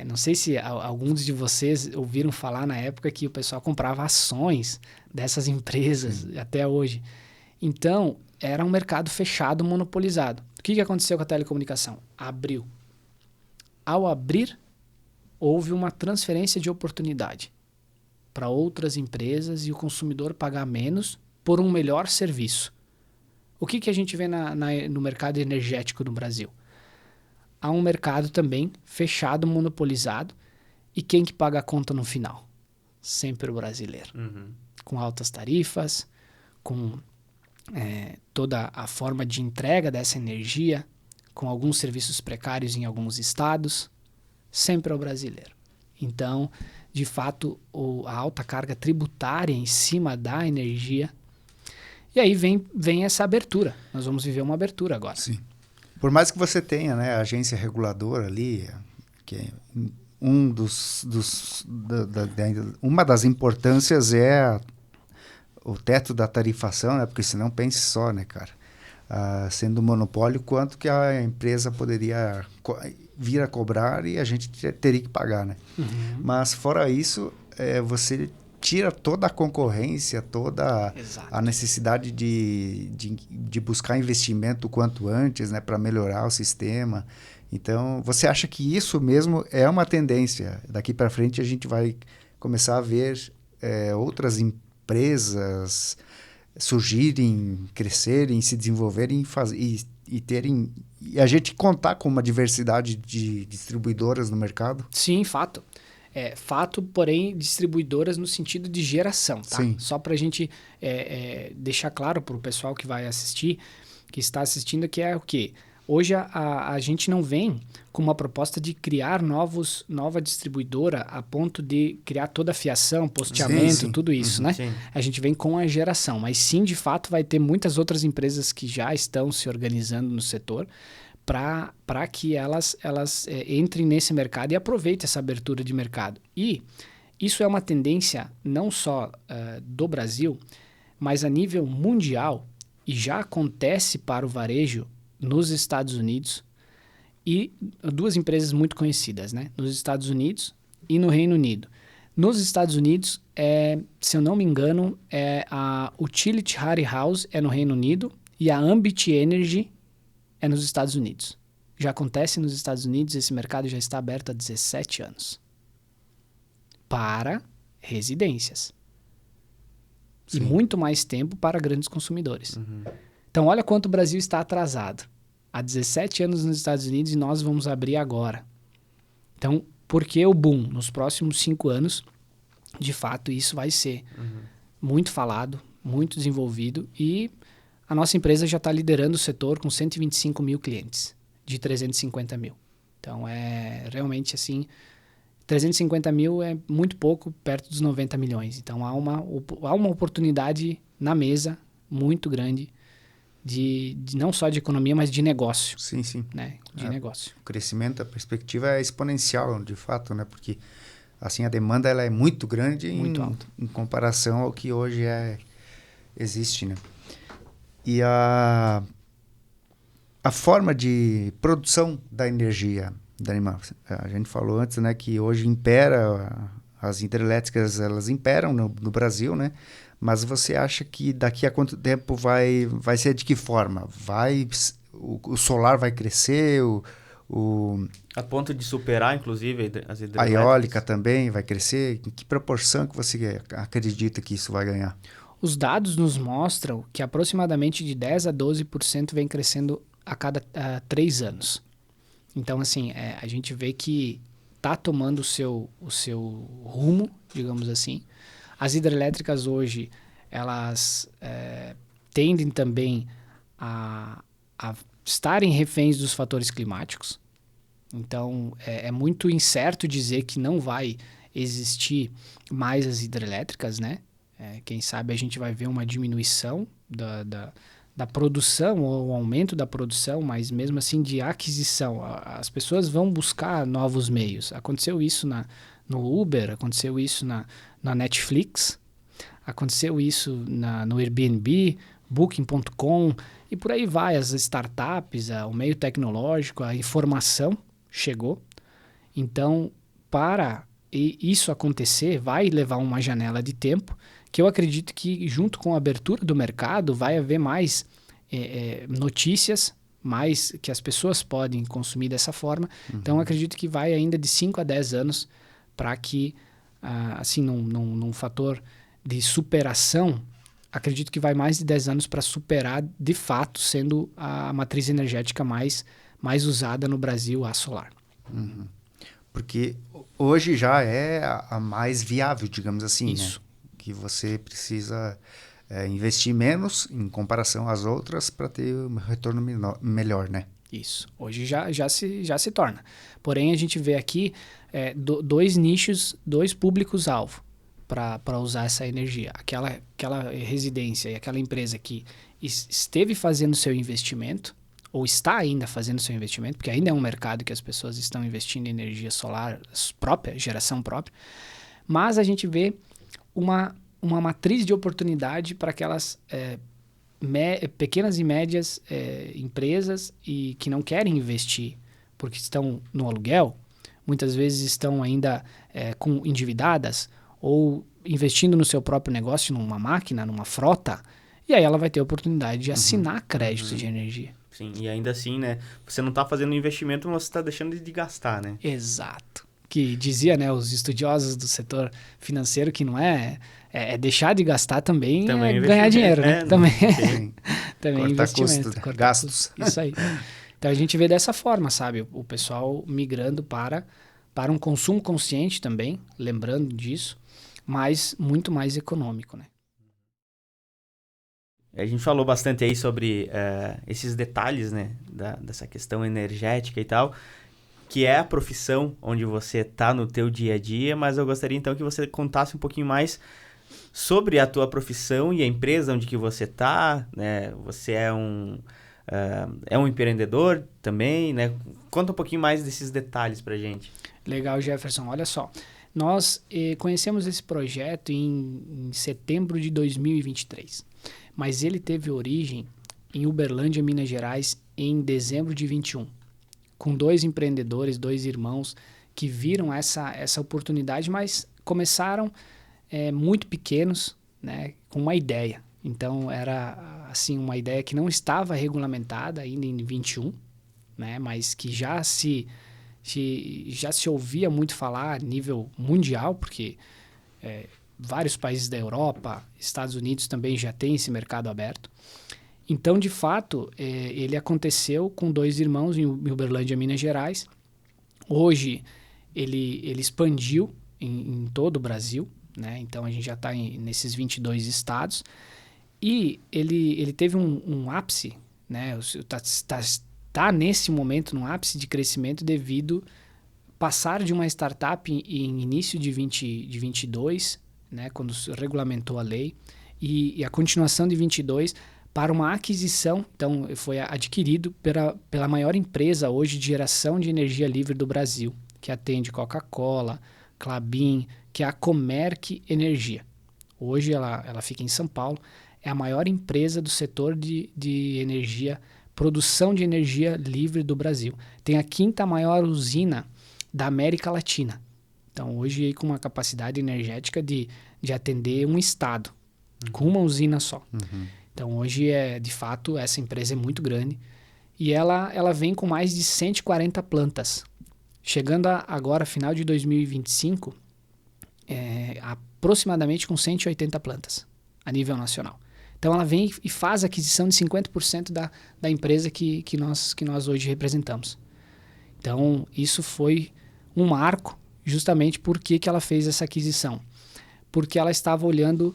Não sei se alguns de vocês ouviram falar na época que o pessoal comprava ações dessas empresas até hoje. Então, era um mercado fechado, monopolizado. O que aconteceu com a telecomunicação? Abriu. Ao abrir, houve uma transferência de oportunidade para outras empresas e o consumidor pagar menos por um melhor serviço. O que a gente vê no mercado energético no Brasil? Há um mercado também fechado, monopolizado, e quem que paga a conta no final? Sempre o brasileiro. Com altas tarifas, com toda a forma de entrega dessa energia, com alguns serviços precários em alguns estados, sempre é o brasileiro. Então, de fato, a alta carga tributária em cima da energia, e aí vem essa abertura. Nós vamos viver uma abertura agora. Sim. Por mais que você tenha, né, a agência reguladora ali, que é uma das importâncias é o teto da tarifação, né? Porque senão pense só, né, cara? Sendo um monopólio, quanto que a empresa poderia vir a cobrar e a gente teria que pagar, né? Mas fora isso, você tira toda a concorrência, toda a necessidade de buscar investimento o quanto antes, né, para melhorar o sistema. Então, você acha que isso mesmo é uma tendência? Daqui para frente a gente vai começar a ver outras empresas surgirem, crescerem, se desenvolverem e a gente contar com uma diversidade de distribuidoras no mercado? Sim, fato. Fato, porém, distribuidoras no sentido de geração, tá? Sim. Só para a gente deixar claro para o pessoal que vai assistir, que está assistindo, que é o quê? Hoje a gente não vem com uma proposta de criar nova distribuidora a ponto de criar toda a fiação, posteamento, tudo isso, né? Sim. A gente vem com a geração, mas sim, de fato, vai ter muitas outras empresas que já estão se organizando no setor para que elas entrem nesse mercado e aproveitem essa abertura de mercado. E isso é uma tendência não só do Brasil, mas a nível mundial, e já acontece para o varejo nos Estados Unidos, e duas empresas muito conhecidas, né? Nos Estados Unidos e no Reino Unido. Nos Estados Unidos, se eu não me engano, a Utility Hardware House no Reino Unido e a Ambit Energy nos Estados Unidos. Já acontece nos Estados Unidos, esse mercado já está aberto há 17 anos. Para residências. e muito mais tempo para grandes consumidores. Uhum. Então, olha quanto o Brasil está atrasado. Há 17 anos nos Estados Unidos e nós vamos abrir agora. Então, por que o boom? Nos próximos 5 anos, de fato, isso vai ser muito falado, muito desenvolvido e a nossa empresa já está liderando o setor com 125 mil clientes, de 350 mil. Então, é realmente assim, 350 mil é muito pouco, perto dos 90 milhões. Então, há uma oportunidade na mesa muito grande de não só de economia, mas de negócio. Sim. Né? De negócio. O crescimento, a perspectiva é exponencial, de fato, né? Porque assim, a demanda ela é muito grande Muito alta. Em comparação ao que hoje existe, né? E a forma de produção da energia da animal, a gente falou antes, né, que hoje as hidrelétricas, elas imperam no Brasil, né? Mas você acha que daqui a quanto tempo vai ser de que forma? O solar vai crescer, A ponto de superar, inclusive, as hidrelétricas? A eólica também vai crescer? Em que proporção que você acredita que isso vai ganhar? Os dados nos mostram que aproximadamente de 10% a 12% vem crescendo a cada 3 anos. Então, assim, a gente vê que está tomando o seu rumo, digamos assim. As hidrelétricas hoje, elas tendem também a estarem reféns dos fatores climáticos. Então, é muito incerto dizer que não vai existir mais as hidrelétricas, né? Quem sabe a gente vai ver uma diminuição da produção ou um aumento da produção, mas mesmo assim de aquisição. As pessoas vão buscar novos meios. Aconteceu isso no Uber, aconteceu isso na Netflix, aconteceu isso no Airbnb, Booking.com e por aí vai. As startups, o meio tecnológico, a informação chegou. Então, para isso acontecer, vai levar uma janela de tempo que eu acredito que junto com a abertura do mercado vai haver mais notícias, mais que as pessoas podem consumir dessa forma. Então, eu acredito que vai ainda de 5 a 10 anos para que, assim, num fator de superação, acredito que vai mais de 10 anos para superar, de fato, sendo a matriz energética mais usada no Brasil, a solar. Uhum. Porque hoje já é a mais viável, digamos assim, Isso. né? Que você precisa investir menos em comparação às outras para ter um retorno melhor, né? Isso. Hoje já se torna. Porém, a gente vê aqui dois nichos, dois públicos-alvo para usar essa energia. Aquela residência e aquela empresa que esteve fazendo seu investimento, ou está ainda fazendo seu investimento, porque ainda é um mercado que as pessoas estão investindo em energia solar própria, geração própria, mas a gente vê uma matriz de oportunidade para aquelas pequenas e médias empresas e que não querem investir porque estão no aluguel, muitas vezes estão ainda endividadas ou investindo no seu próprio negócio, numa máquina, numa frota, e aí ela vai ter a oportunidade de assinar créditos de energia. Sim, e ainda assim, né? Você não está fazendo investimento, mas você está deixando de gastar, né? Exato. Que dizia, né, os estudiosos do setor financeiro que não é deixar de gastar também é ganhar dinheiro, né? Também cortar investimento. Cortar gastos. Isso aí. Então a gente vê dessa forma, sabe? O pessoal migrando para um consumo consciente também, lembrando disso, mas muito mais econômico, né? A gente falou bastante aí sobre esses detalhes, né, dessa questão energética e tal, que é a profissão onde você está no teu dia a dia, mas eu gostaria então que você contasse um pouquinho mais sobre a tua profissão e a empresa onde que você está, né? Você é um empreendedor também, né? Conta um pouquinho mais desses detalhes pra gente. Legal, Jefferson. Olha só, nós conhecemos esse projeto em setembro de 2023. Mas ele teve origem em Uberlândia, Minas Gerais, em dezembro de 21, com 2 empreendedores, 2 irmãos, que viram essa oportunidade, mas começaram muito pequenos, né, com uma ideia. Então, era assim, uma ideia que não estava regulamentada ainda em 21, né, mas que já se ouvia muito falar a nível mundial, porque vários países da Europa, Estados Unidos também já tem esse mercado aberto. Então, de fato, ele aconteceu com 2 irmãos em Uberlândia, Minas Gerais. Hoje, ele expandiu em todo o Brasil, né? Então, a gente já está nesses 22 estados. E ele teve um ápice, né? Está nesse momento num ápice de crescimento devido passar de uma startup em início de 22, né? Quando se regulamentou a lei, e a continuação de 22 para uma aquisição. Então, foi adquirido pela maior empresa hoje de geração de energia livre do Brasil, que atende Coca-Cola, Klabin, que é a Comerc Energia. Hoje ela fica em São Paulo, é a maior empresa do setor de energia, produção de energia livre do Brasil. Tem a 5ª maior usina da América Latina. Então, hoje, aí, com uma capacidade energética de atender um estado, com uma usina só. Então, hoje, de fato, essa empresa é muito grande e ela vem com mais de 140 plantas. Chegando agora, final de 2025, aproximadamente com 180 plantas a nível nacional. Então, ela vem e faz a aquisição de 50% da empresa que nós hoje representamos. Então, isso foi um marco justamente porque que ela fez essa aquisição. Porque ela estava olhando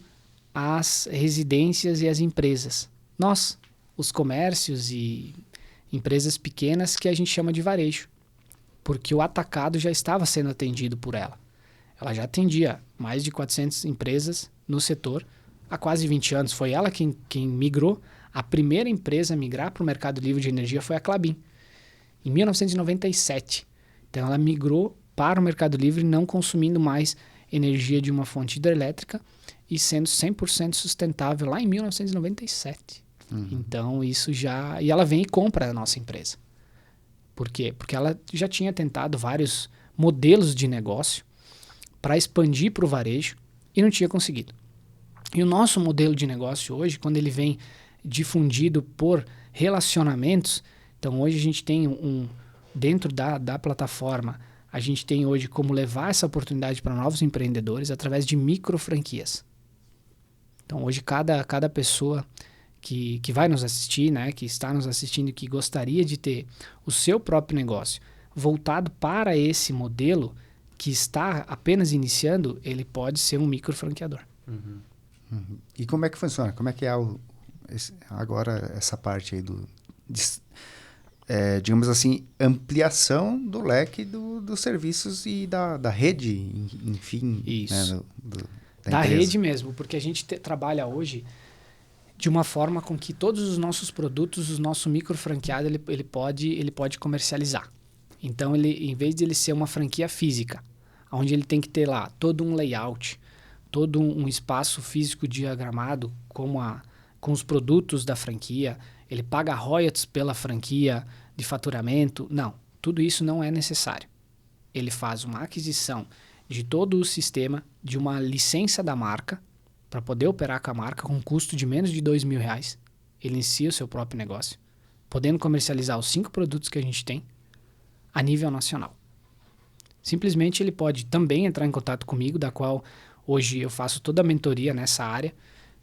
as residências e as empresas. Nós, os comércios e empresas pequenas que a gente chama de varejo. Porque o atacado já estava sendo atendido por ela. Ela já atendia mais de 400 empresas no setor há quase 20 anos. Foi ela quem migrou. A primeira empresa a migrar para o mercado livre de energia foi a Klabin, em 1997. Então, ela migrou para o mercado livre, não consumindo mais energia de uma fonte hidrelétrica e sendo 100% sustentável lá em 1997. Então, isso já... E ela vem e compra a nossa empresa. Por quê? Porque ela já tinha tentado vários modelos de negócio para expandir para o varejo e não tinha conseguido. E o nosso modelo de negócio hoje, quando ele vem difundido por relacionamentos, então hoje a gente tem dentro da plataforma, a gente tem hoje como levar essa oportunidade para novos empreendedores através de micro franquias. Então hoje cada pessoa que vai nos assistir, né, que está nos assistindo e que gostaria de ter o seu próprio negócio voltado para esse modelo que está apenas iniciando, ele pode ser um micro franqueador. E como é que funciona? Como é que é agora essa parte aí digamos assim, ampliação do leque dos serviços e da rede, enfim. Isso. Né, da rede mesmo, porque a gente trabalha hoje de uma forma com que todos os nossos produtos, o nosso micro franqueado, ele pode comercializar. Então, em vez de ele ser uma franquia física, onde ele tem que ter lá todo um layout, todo um espaço físico diagramado com os produtos da franquia, ele paga royalties pela franquia de faturamento. Não, tudo isso não é necessário. Ele faz uma aquisição de todo o sistema, de uma licença da marca, para poder operar com a marca com um custo de menos de R$2.000. Ele inicia o seu próprio negócio, podendo comercializar os 5 produtos que a gente tem a nível nacional. Simplesmente ele pode também entrar em contato comigo, da qual hoje eu faço toda a mentoria nessa área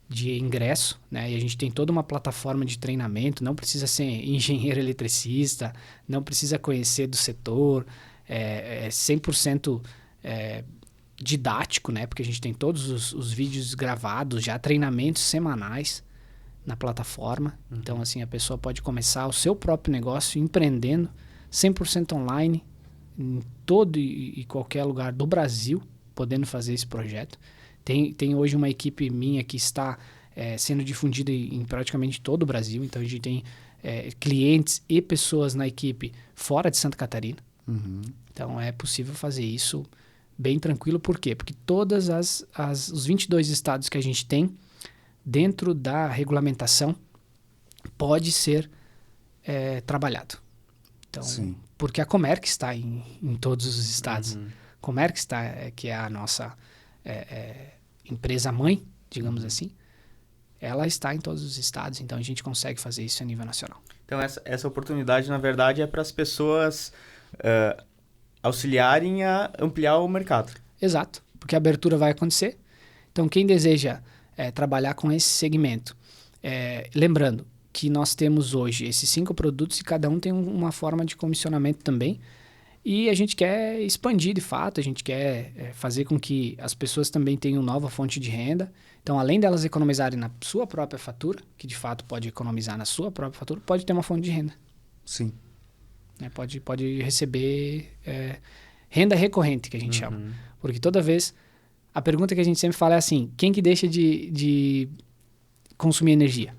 de ingresso, né? E a gente tem toda uma plataforma de treinamento, não precisa ser engenheiro eletricista, não precisa conhecer do setor, é 100% didático, né? Porque a gente tem todos os vídeos gravados, já treinamentos semanais na plataforma. Então, assim, a pessoa pode começar o seu próprio negócio empreendendo 100% online, em todo e qualquer lugar do Brasil, podendo fazer esse projeto. Tem hoje uma equipe minha que está sendo difundida em praticamente todo o Brasil. Então, a gente tem clientes e pessoas na equipe fora de Santa Catarina. Então, é possível fazer isso bem tranquilo. Por quê? Porque todos os 22 estados que a gente tem, dentro da regulamentação, pode ser trabalhado. Então, sim, porque a Comerc está em todos os estados. Comerc está, que é a nossa empresa mãe, digamos assim, ela está em todos os estados, então a gente consegue fazer isso a nível nacional. Então essa oportunidade, na verdade, é para as pessoas auxiliarem a ampliar o mercado. Exato, porque a abertura vai acontecer. Então, quem deseja trabalhar com esse segmento, lembrando que nós temos hoje esses 5 produtos e cada um tem uma forma de comissionamento também. E a gente quer expandir de fato, a gente quer fazer com que as pessoas também tenham nova fonte de renda. Então, além delas economizarem na sua própria fatura, que de fato pode economizar na sua própria fatura, pode ter uma fonte de renda. Sim. Pode receber renda recorrente, que a gente chama. Porque toda vez, a pergunta que a gente sempre fala é assim, quem que deixa de consumir energia?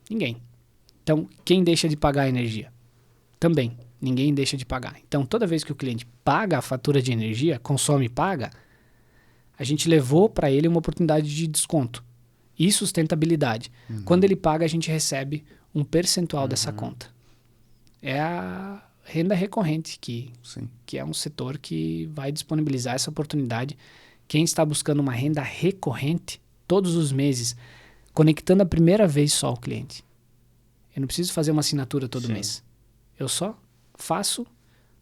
Ninguém. Então, quem deixa de pagar a energia? Também. Ninguém deixa de pagar. Então, toda vez que o cliente paga a fatura de energia, consome e paga, a gente levou para ele uma oportunidade de desconto e sustentabilidade. Quando ele paga, a gente recebe um percentual dessa conta. É a renda recorrente, que é um setor que vai disponibilizar essa oportunidade. Quem está buscando uma renda recorrente, todos os meses, conectando a primeira vez só o cliente. Eu não preciso fazer uma assinatura todo mês. Eu só faço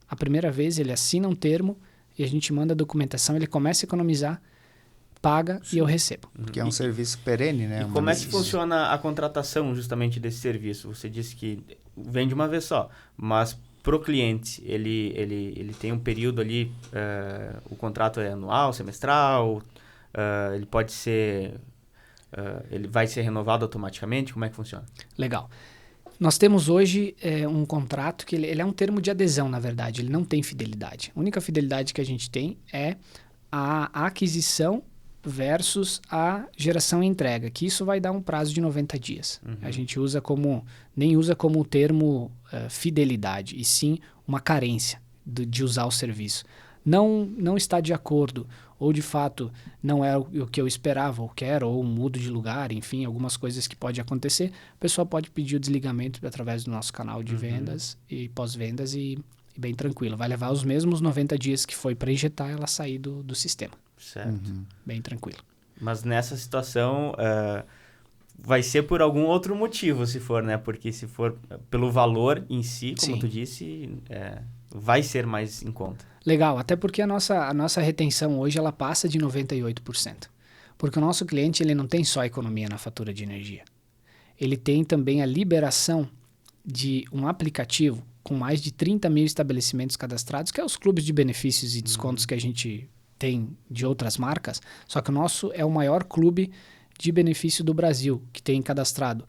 a primeira vez, ele assina um termo e a gente manda a documentação, ele começa a economizar, paga e eu recebo. Porque é um serviço perene, né? E como é que funciona a contratação justamente desse serviço? Você disse que vem de uma vez só, mas pro cliente, ele tem um período ali, o contrato é anual, semestral, ele pode ser, ele vai ser renovado automaticamente? Como é que funciona? Legal. Nós temos hoje um contrato que ele é um termo de adesão, na verdade, ele não tem fidelidade. A única fidelidade que a gente tem é a aquisição versus a geração e entrega, que isso vai dar um prazo de 90 dias. A gente nem usa como o termo fidelidade, e sim uma carência de usar o serviço. Não está de acordo, ou de fato não é o que eu esperava ou quero, ou mudo de lugar, enfim, algumas coisas que podem acontecer, o pessoal pode pedir o desligamento através do nosso canal de vendas e pós-vendas e bem tranquilo. Vai levar os mesmos 90 dias que foi para injetar ela sair do sistema. Certo. Bem tranquilo. Mas nessa situação, vai ser por algum outro motivo, se for, né? Porque se for pelo valor em si, como tu disse, vai ser mais em conta. Legal, até porque a nossa retenção hoje ela passa de 98%. Porque o nosso cliente ele não tem só economia na fatura de energia. Ele tem também a liberação de um aplicativo com mais de 30 mil estabelecimentos cadastrados, que é os clubes de benefícios e descontos que a gente tem de outras marcas. Só que o nosso é o maior clube de benefício do Brasil, que tem cadastrado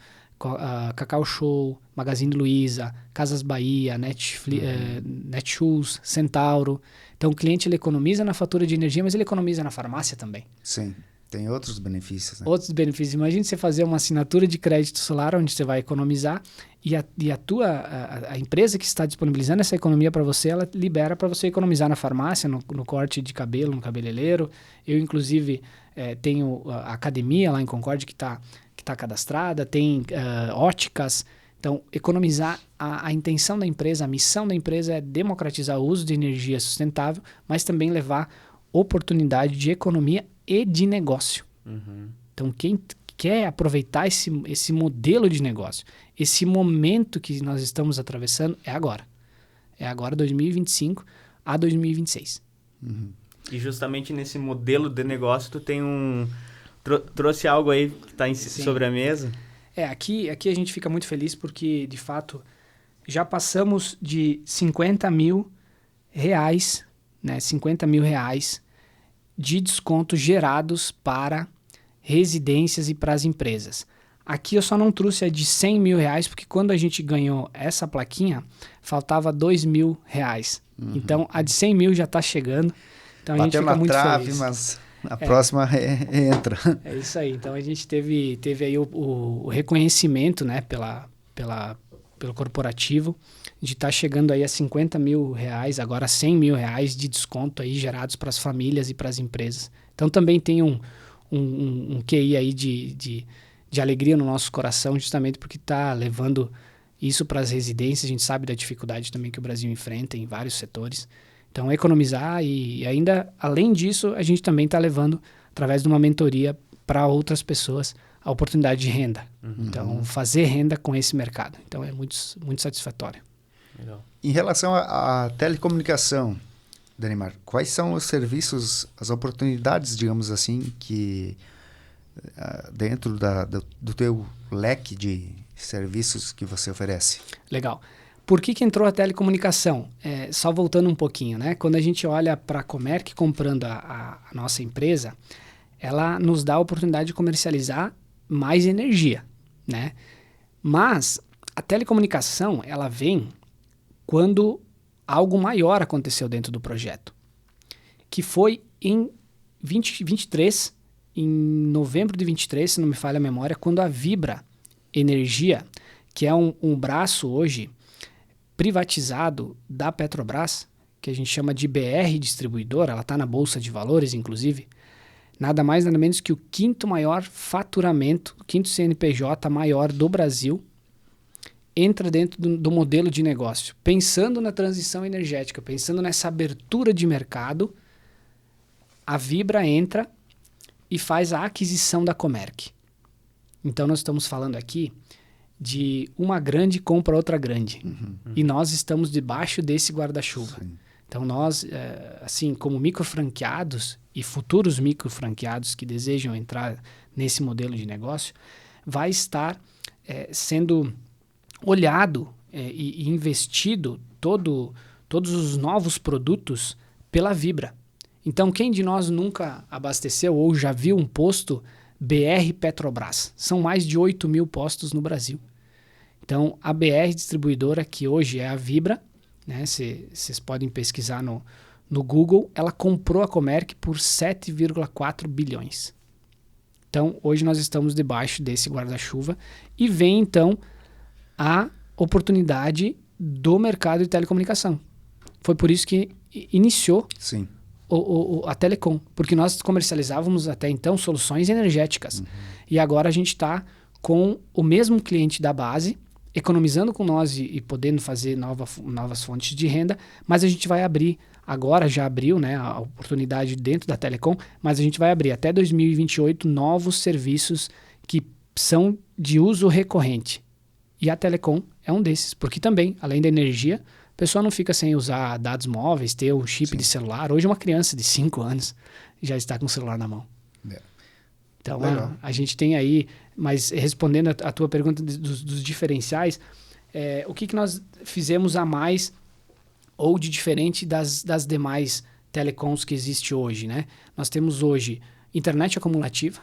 Cacau Show, Magazine Luiza, Casas Bahia, Netshoes, Centauro. Então o cliente ele economiza na fatura de energia, mas ele economiza na farmácia também. Sim, tem outros benefícios, né? Outros benefícios. Imagine você fazer uma assinatura de crédito solar onde você vai economizar e a empresa que está disponibilizando essa economia para você, ela libera para você economizar na farmácia, no corte de cabelo, no cabeleireiro. Eu, inclusive, tenho a academia lá em Concórdia que está cadastrada, tem óticas. Então, economizar, a intenção da empresa, a missão da empresa é democratizar o uso de energia sustentável, mas também levar oportunidade de economia e de negócio. Então, quem quer aproveitar esse modelo de negócio, esse momento que nós estamos atravessando, é agora. É agora, 2025 a 2026. E justamente nesse modelo de negócio, tu tem trouxe algo aí que está sobre a mesa? Aqui a gente fica muito feliz porque, de fato, já passamos de 50 mil reais, né, 50 mil reais de desconto gerados para residências e para as empresas. Aqui eu só não trouxe a de 100 mil reais, porque quando a gente ganhou essa plaquinha, faltava 2 mil reais. Então, a de 100 mil já está chegando. Então, a gente fica muito feliz. Mas a próxima entra. É isso aí. Então, a gente teve aí o reconhecimento, né, pelo corporativo de estar chegando aí a 50 mil reais, agora 100 mil reais de desconto aí gerados para as famílias e para as empresas. Então, também tem um QI aí de alegria no nosso coração, justamente porque está levando isso para as residências. A gente sabe da dificuldade também que o Brasil enfrenta em vários setores. Então, economizar e ainda, além disso, a gente também está levando, através de uma mentoria para outras pessoas, a oportunidade de renda. Então, fazer renda com esse mercado. Então, é muito, muito satisfatório. Legal. Em relação à telecomunicação, Danimar, quais são os serviços, as oportunidades, digamos assim, que dentro do teu leque de serviços que você oferece. Legal. Por que entrou a telecomunicação? Só voltando um pouquinho, né? Quando a gente olha para a Comerc comprando a nossa empresa, ela nos dá a oportunidade de comercializar mais energia, né? Mas a telecomunicação, ela vem quando algo maior aconteceu dentro do projeto, que foi em 2023, em novembro de 23, se não me falha a memória, quando a Vibra Energia, que é um braço hoje privatizado da Petrobras, que a gente chama de BR Distribuidora, ela está na Bolsa de Valores, inclusive, nada mais nada menos que o quinto maior faturamento, o quinto CNPJ maior do Brasil, entra dentro do modelo de negócio. Pensando na transição energética, pensando nessa abertura de mercado, a Vibra entra e faz a aquisição da Comerc. Então nós estamos falando aqui de uma grande compra outra grande. E nós estamos debaixo desse guarda-chuva. Então nós, assim, como microfranqueados e futuros microfranqueados que desejam entrar nesse modelo de negócio, vai estar sendo olhado e investido todos os novos produtos pela Vibra. Então quem de nós nunca abasteceu ou já viu um posto BR Petrobras? São mais de 8 mil postos no Brasil. Então, a BR Distribuidora, que hoje é a Vibra, né, vocês podem pesquisar no Google, ela comprou a Comerc por 7,4 bilhões. Então, hoje nós estamos debaixo desse guarda-chuva e vem, então, a oportunidade do mercado de telecomunicação. Foi por isso que iniciou Sim. a Telecom, porque nós comercializávamos até então soluções energéticas. E agora a gente está com o mesmo cliente da base, economizando com nós e podendo fazer novas fontes de renda, mas a gente vai abrir, agora já abriu, né, a oportunidade dentro da Telecom, mas a gente vai abrir até 2028 novos serviços que são de uso recorrente. E a Telecom é um desses, porque também, além da energia, a pessoa não fica sem usar dados móveis, ter um chip de celular. Hoje uma criança de 5 anos já está com o celular na mão. Então, a gente tem aí, mas respondendo a tua pergunta dos diferenciais, o que nós fizemos a mais ou de diferente das demais telecoms que existe hoje, né? Nós temos hoje internet acumulativa.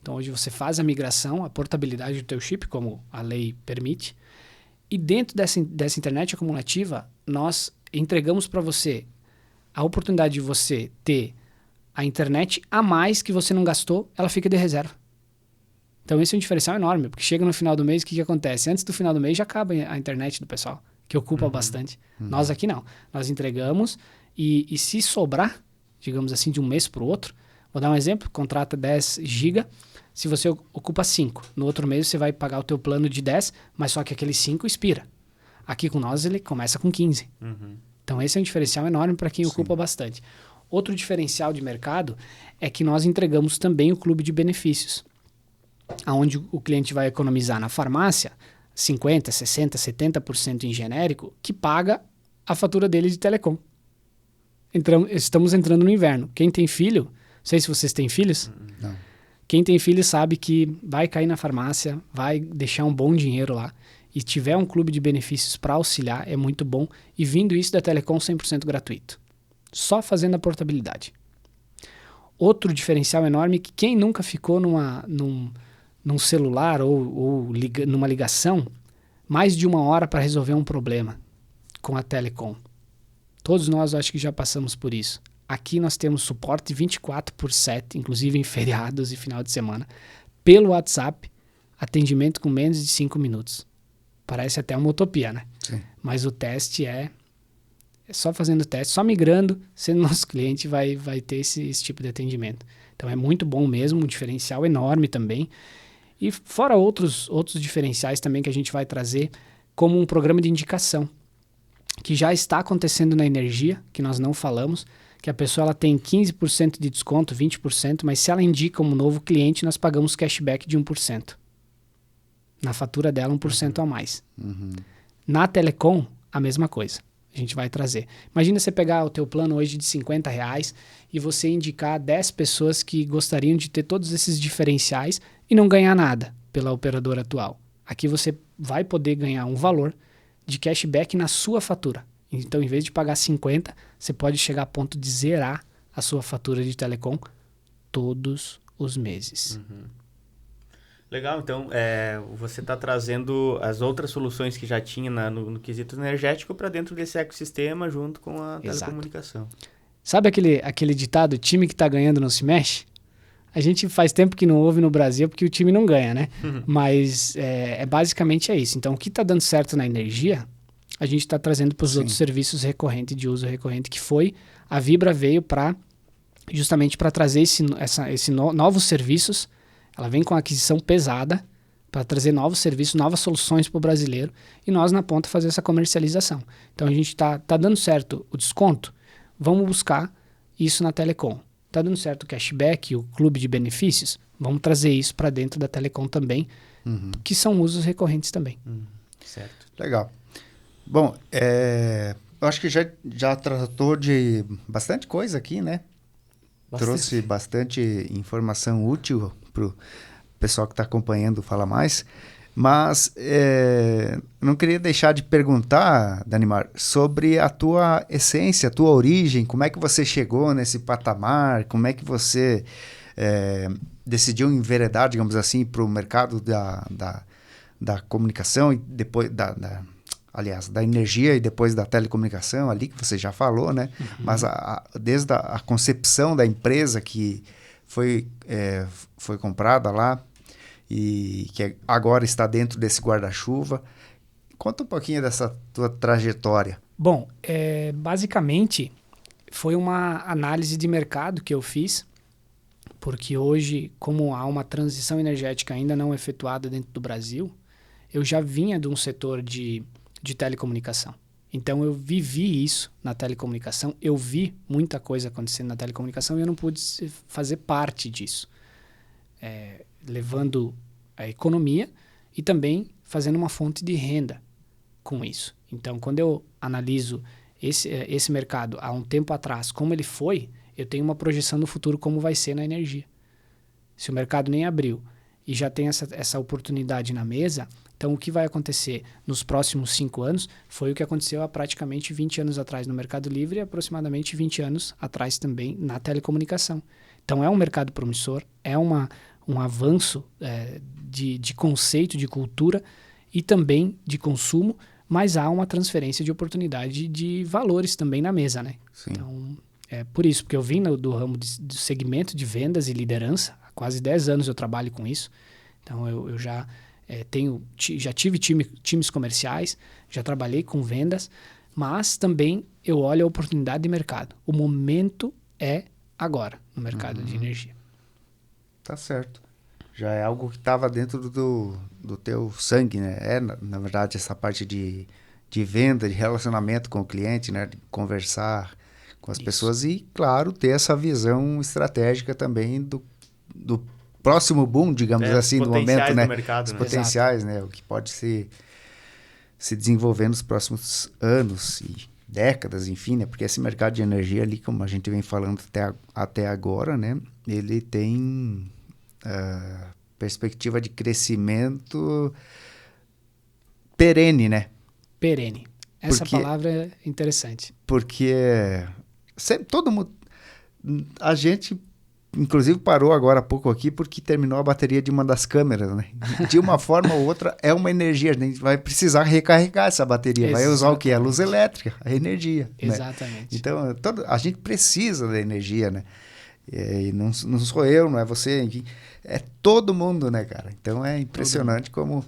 Então, hoje você faz a migração, a portabilidade do teu chip, como a lei permite. E dentro dessa internet acumulativa, nós entregamos para você a oportunidade de você ter a internet a mais que você não gastou, ela fica de reserva. Então esse é um diferencial enorme, porque chega no final do mês, o que acontece? Antes do final do mês já acaba a internet do pessoal, que ocupa bastante. Nós aqui não. Nós entregamos e se sobrar, digamos assim, de um mês para o outro, vou dar um exemplo, contrata 10 GB, se você ocupa 5, no outro mês você vai pagar o teu plano de 10, mas só que aquele 5 expira. Aqui com nós ele começa com 15. Então esse é um diferencial enorme para quem ocupa bastante. Outro diferencial de mercado é que nós entregamos também o clube de benefícios, onde o cliente vai economizar na farmácia 50%, 60%, 70% em genérico, que paga a fatura dele de telecom. Estamos entrando no inverno. Quem tem filho, não sei se vocês têm filhos, Não. Quem tem filho sabe que vai cair na farmácia, vai deixar um bom dinheiro lá, e tiver um clube de benefícios para auxiliar, é muito bom, e vindo isso da Telecom 100% gratuito. Só fazendo a portabilidade. Outro diferencial enorme é que quem nunca ficou num celular ou numa ligação mais de 1 hora para resolver um problema com a Telecom. Todos nós acho que já passamos por isso. Aqui nós temos suporte 24/7, inclusive em feriados e final de semana, pelo WhatsApp, atendimento com menos de 5 minutos. Parece até uma utopia, né? Sim. Mas o teste é só fazendo o teste, só migrando, sendo nosso cliente, vai ter esse tipo de atendimento. Então é muito bom mesmo, um diferencial enorme também. E fora outros diferenciais também que a gente vai trazer, como um programa de indicação, que já está acontecendo na energia, que nós não falamos, que a pessoa ela tem 15% de desconto, 20%, mas se ela indica um novo cliente, nós pagamos cashback de 1%. Na fatura dela, 1% a mais. Na Telecom, a mesma coisa. a gente vai trazer. Imagina você pegar o teu plano hoje de R$50 e você indicar 10 pessoas que gostariam de ter todos esses diferenciais e não ganhar nada pela operadora atual. Aqui você vai poder ganhar um valor de cashback na sua fatura. Então, em vez de pagar 50, você pode chegar a ponto de zerar a sua fatura de telecom todos os meses. Legal, então você está trazendo as outras soluções que já tinha no quesito energético para dentro desse ecossistema junto com a telecomunicação. Sabe aquele ditado, time que está ganhando não se mexe? A gente faz tempo que não ouve no Brasil porque o time não ganha, né? Mas basicamente é isso. Então, o que está dando certo na energia, a gente está trazendo para os outros serviços recorrentes, de uso recorrente, que foi a Vibra veio justamente para trazer novos serviços. Ela vem com aquisição pesada para trazer novos serviços, novas soluções para o brasileiro e nós na ponta fazer essa comercialização. Então a gente está dando certo o desconto, vamos buscar isso na Telecom. Está dando certo o cashback, o clube de benefícios, vamos trazer isso para dentro da Telecom também, que são usos recorrentes também. Certo. Legal. Bom, eu acho que já tratou de bastante coisa aqui, né? Trouxe bastante informação útil para o pessoal que está acompanhando o Fala Mais. Mas não queria deixar de perguntar, Danimar, sobre a tua essência, a tua origem, como é que você chegou nesse patamar, como é que você decidiu enveredar, digamos assim, para o mercado da comunicação e depois aliás, da energia e depois da telecomunicação, ali que você já falou, né? Mas desde a concepção da empresa que foi comprada lá e que agora está dentro desse guarda-chuva. Conta um pouquinho dessa tua trajetória. Bom, basicamente foi uma análise de mercado que eu fiz, porque hoje, como há uma transição energética ainda não efetuada dentro do Brasil, eu já vinha de um setor de telecomunicação. Então, eu vivi isso na telecomunicação, eu vi muita coisa acontecendo na telecomunicação e eu não pude fazer parte disso. Levando a economia e também fazendo uma fonte de renda com isso. Então, quando eu analiso esse mercado há um tempo atrás, como ele foi, eu tenho uma projeção no futuro como vai ser na energia. Se o mercado nem abriu e já tem essa oportunidade na mesa, então o que vai acontecer nos próximos 5 anos foi o que aconteceu há praticamente 20 anos atrás no Mercado Livre e aproximadamente 20 anos atrás também na telecomunicação. Então é um mercado promissor, é um avanço de conceito, de cultura e também de consumo, mas há uma transferência de oportunidade de valores também na mesa, né? Sim. Então, é por isso, porque eu vim do ramo do segmento de vendas e liderança, há quase 10 anos eu trabalho com isso, então eu já já tive times comerciais, já trabalhei com vendas, mas também eu olho a oportunidade de mercado. O momento é agora no mercado de energia. Tá certo. Já é algo que estava dentro do teu sangue, né? Na verdade, essa parte de venda, de relacionamento com o cliente, né? De conversar com as pessoas e, claro, ter essa visão estratégica também do próximo boom, digamos assim, do momento, né? Mercado, os né? potenciais, né? O que pode se desenvolver nos próximos anos e décadas, enfim, né? Porque esse mercado de energia ali, como a gente vem falando até agora, né? Ele tem perspectiva de crescimento perene, né? Perene. Essa palavra é interessante. Porque todo mundo... A gente, inclusive, parou agora há pouco aqui porque terminou a bateria de uma das câmeras, né? De uma forma ou outra, é uma energia. A gente vai precisar recarregar essa bateria. Exatamente. Vai usar o quê? A luz elétrica, a energia. Exatamente. Né? Então, a gente precisa da energia, né? E não sou eu, não é você, enfim. É todo mundo, né, cara? Então, é impressionante como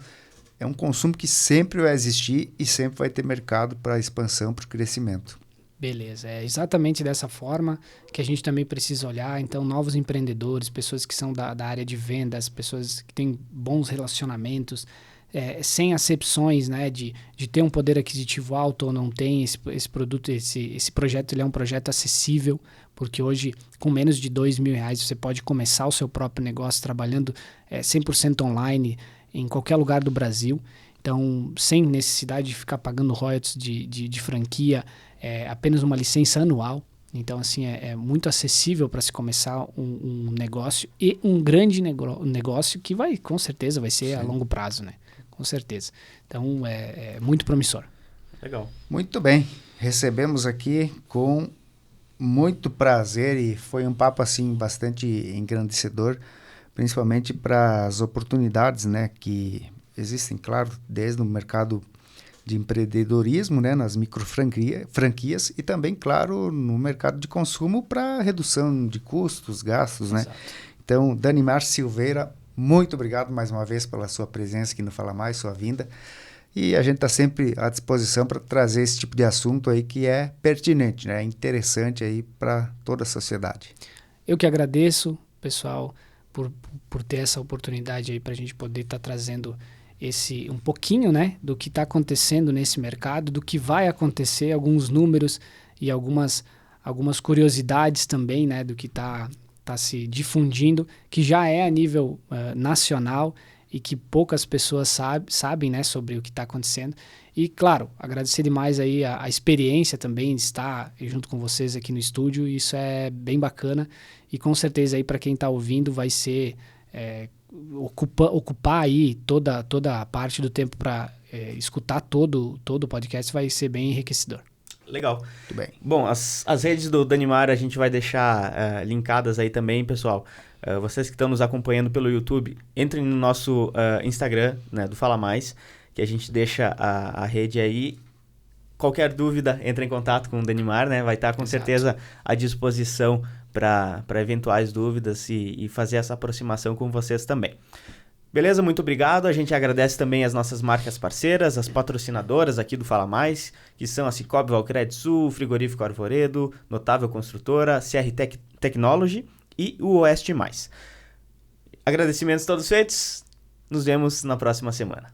é um consumo que sempre vai existir e sempre vai ter mercado para expansão, para o crescimento. Beleza, é exatamente dessa forma que a gente também precisa olhar. Então, novos empreendedores, pessoas que são da área de vendas, pessoas que têm bons relacionamentos, sem acepções, né, de ter um poder aquisitivo alto ou não tem. Esse produto, esse projeto, ele é um projeto acessível, porque hoje, com menos de R$2.000, você pode começar o seu próprio negócio trabalhando 100% online em qualquer lugar do Brasil. Então, sem necessidade de ficar pagando royalties de franquia, apenas uma licença anual. Então, assim, é muito acessível para se começar um negócio e um grande negócio que com certeza vai ser a longo prazo, né? Com certeza. Então, é muito promissor. Legal. Muito bem. Recebemos aqui com muito prazer e foi um papo, assim, bastante engrandecedor, principalmente para as oportunidades, né, que existem, claro, desde o mercado de empreendedorismo, né, nas microfranquias e também, claro, no mercado de consumo para redução de custos, gastos, né? Exato. Então, Danimar Silveira, muito obrigado mais uma vez pela sua presença aqui no Fala Mais, sua vinda. E a gente está sempre à disposição para trazer esse tipo de assunto aí que é pertinente, né? Interessante aí para toda a sociedade. Eu que agradeço, pessoal, por ter essa oportunidade aí para a gente poder estar trazendo um pouquinho, né, do que está acontecendo nesse mercado, do que vai acontecer, alguns números e algumas curiosidades também, né, do que está se difundindo, que já é a nível nacional e que poucas pessoas sabem, né, sobre o que está acontecendo. E, claro, agradecer demais aí a experiência também de estar junto com vocês aqui no estúdio, isso é bem bacana e com certeza aí para quem está ouvindo vai ser... ocupar aí toda a parte do tempo para escutar todo o podcast vai ser bem enriquecedor. Legal. Muito bem. Bom, as redes do Danimar a gente vai deixar linkadas aí também, pessoal. Vocês que estão nos acompanhando pelo YouTube, entrem no nosso Instagram, né, do Fala Mais, que a gente deixa a rede aí. Qualquer dúvida, entre em contato com o Danimar, né? Vai estar com certeza à disposição para eventuais dúvidas e fazer essa aproximação com vocês também. Beleza? Muito obrigado. A gente agradece também as nossas marcas parceiras, as patrocinadoras aqui do Fala Mais, que são a Cicobi Valcred Sul, Frigorífico Arvoredo, Notável Construtora, CR Technology e o Oeste Mais. Agradecimentos todos feitos. Nos vemos na próxima semana.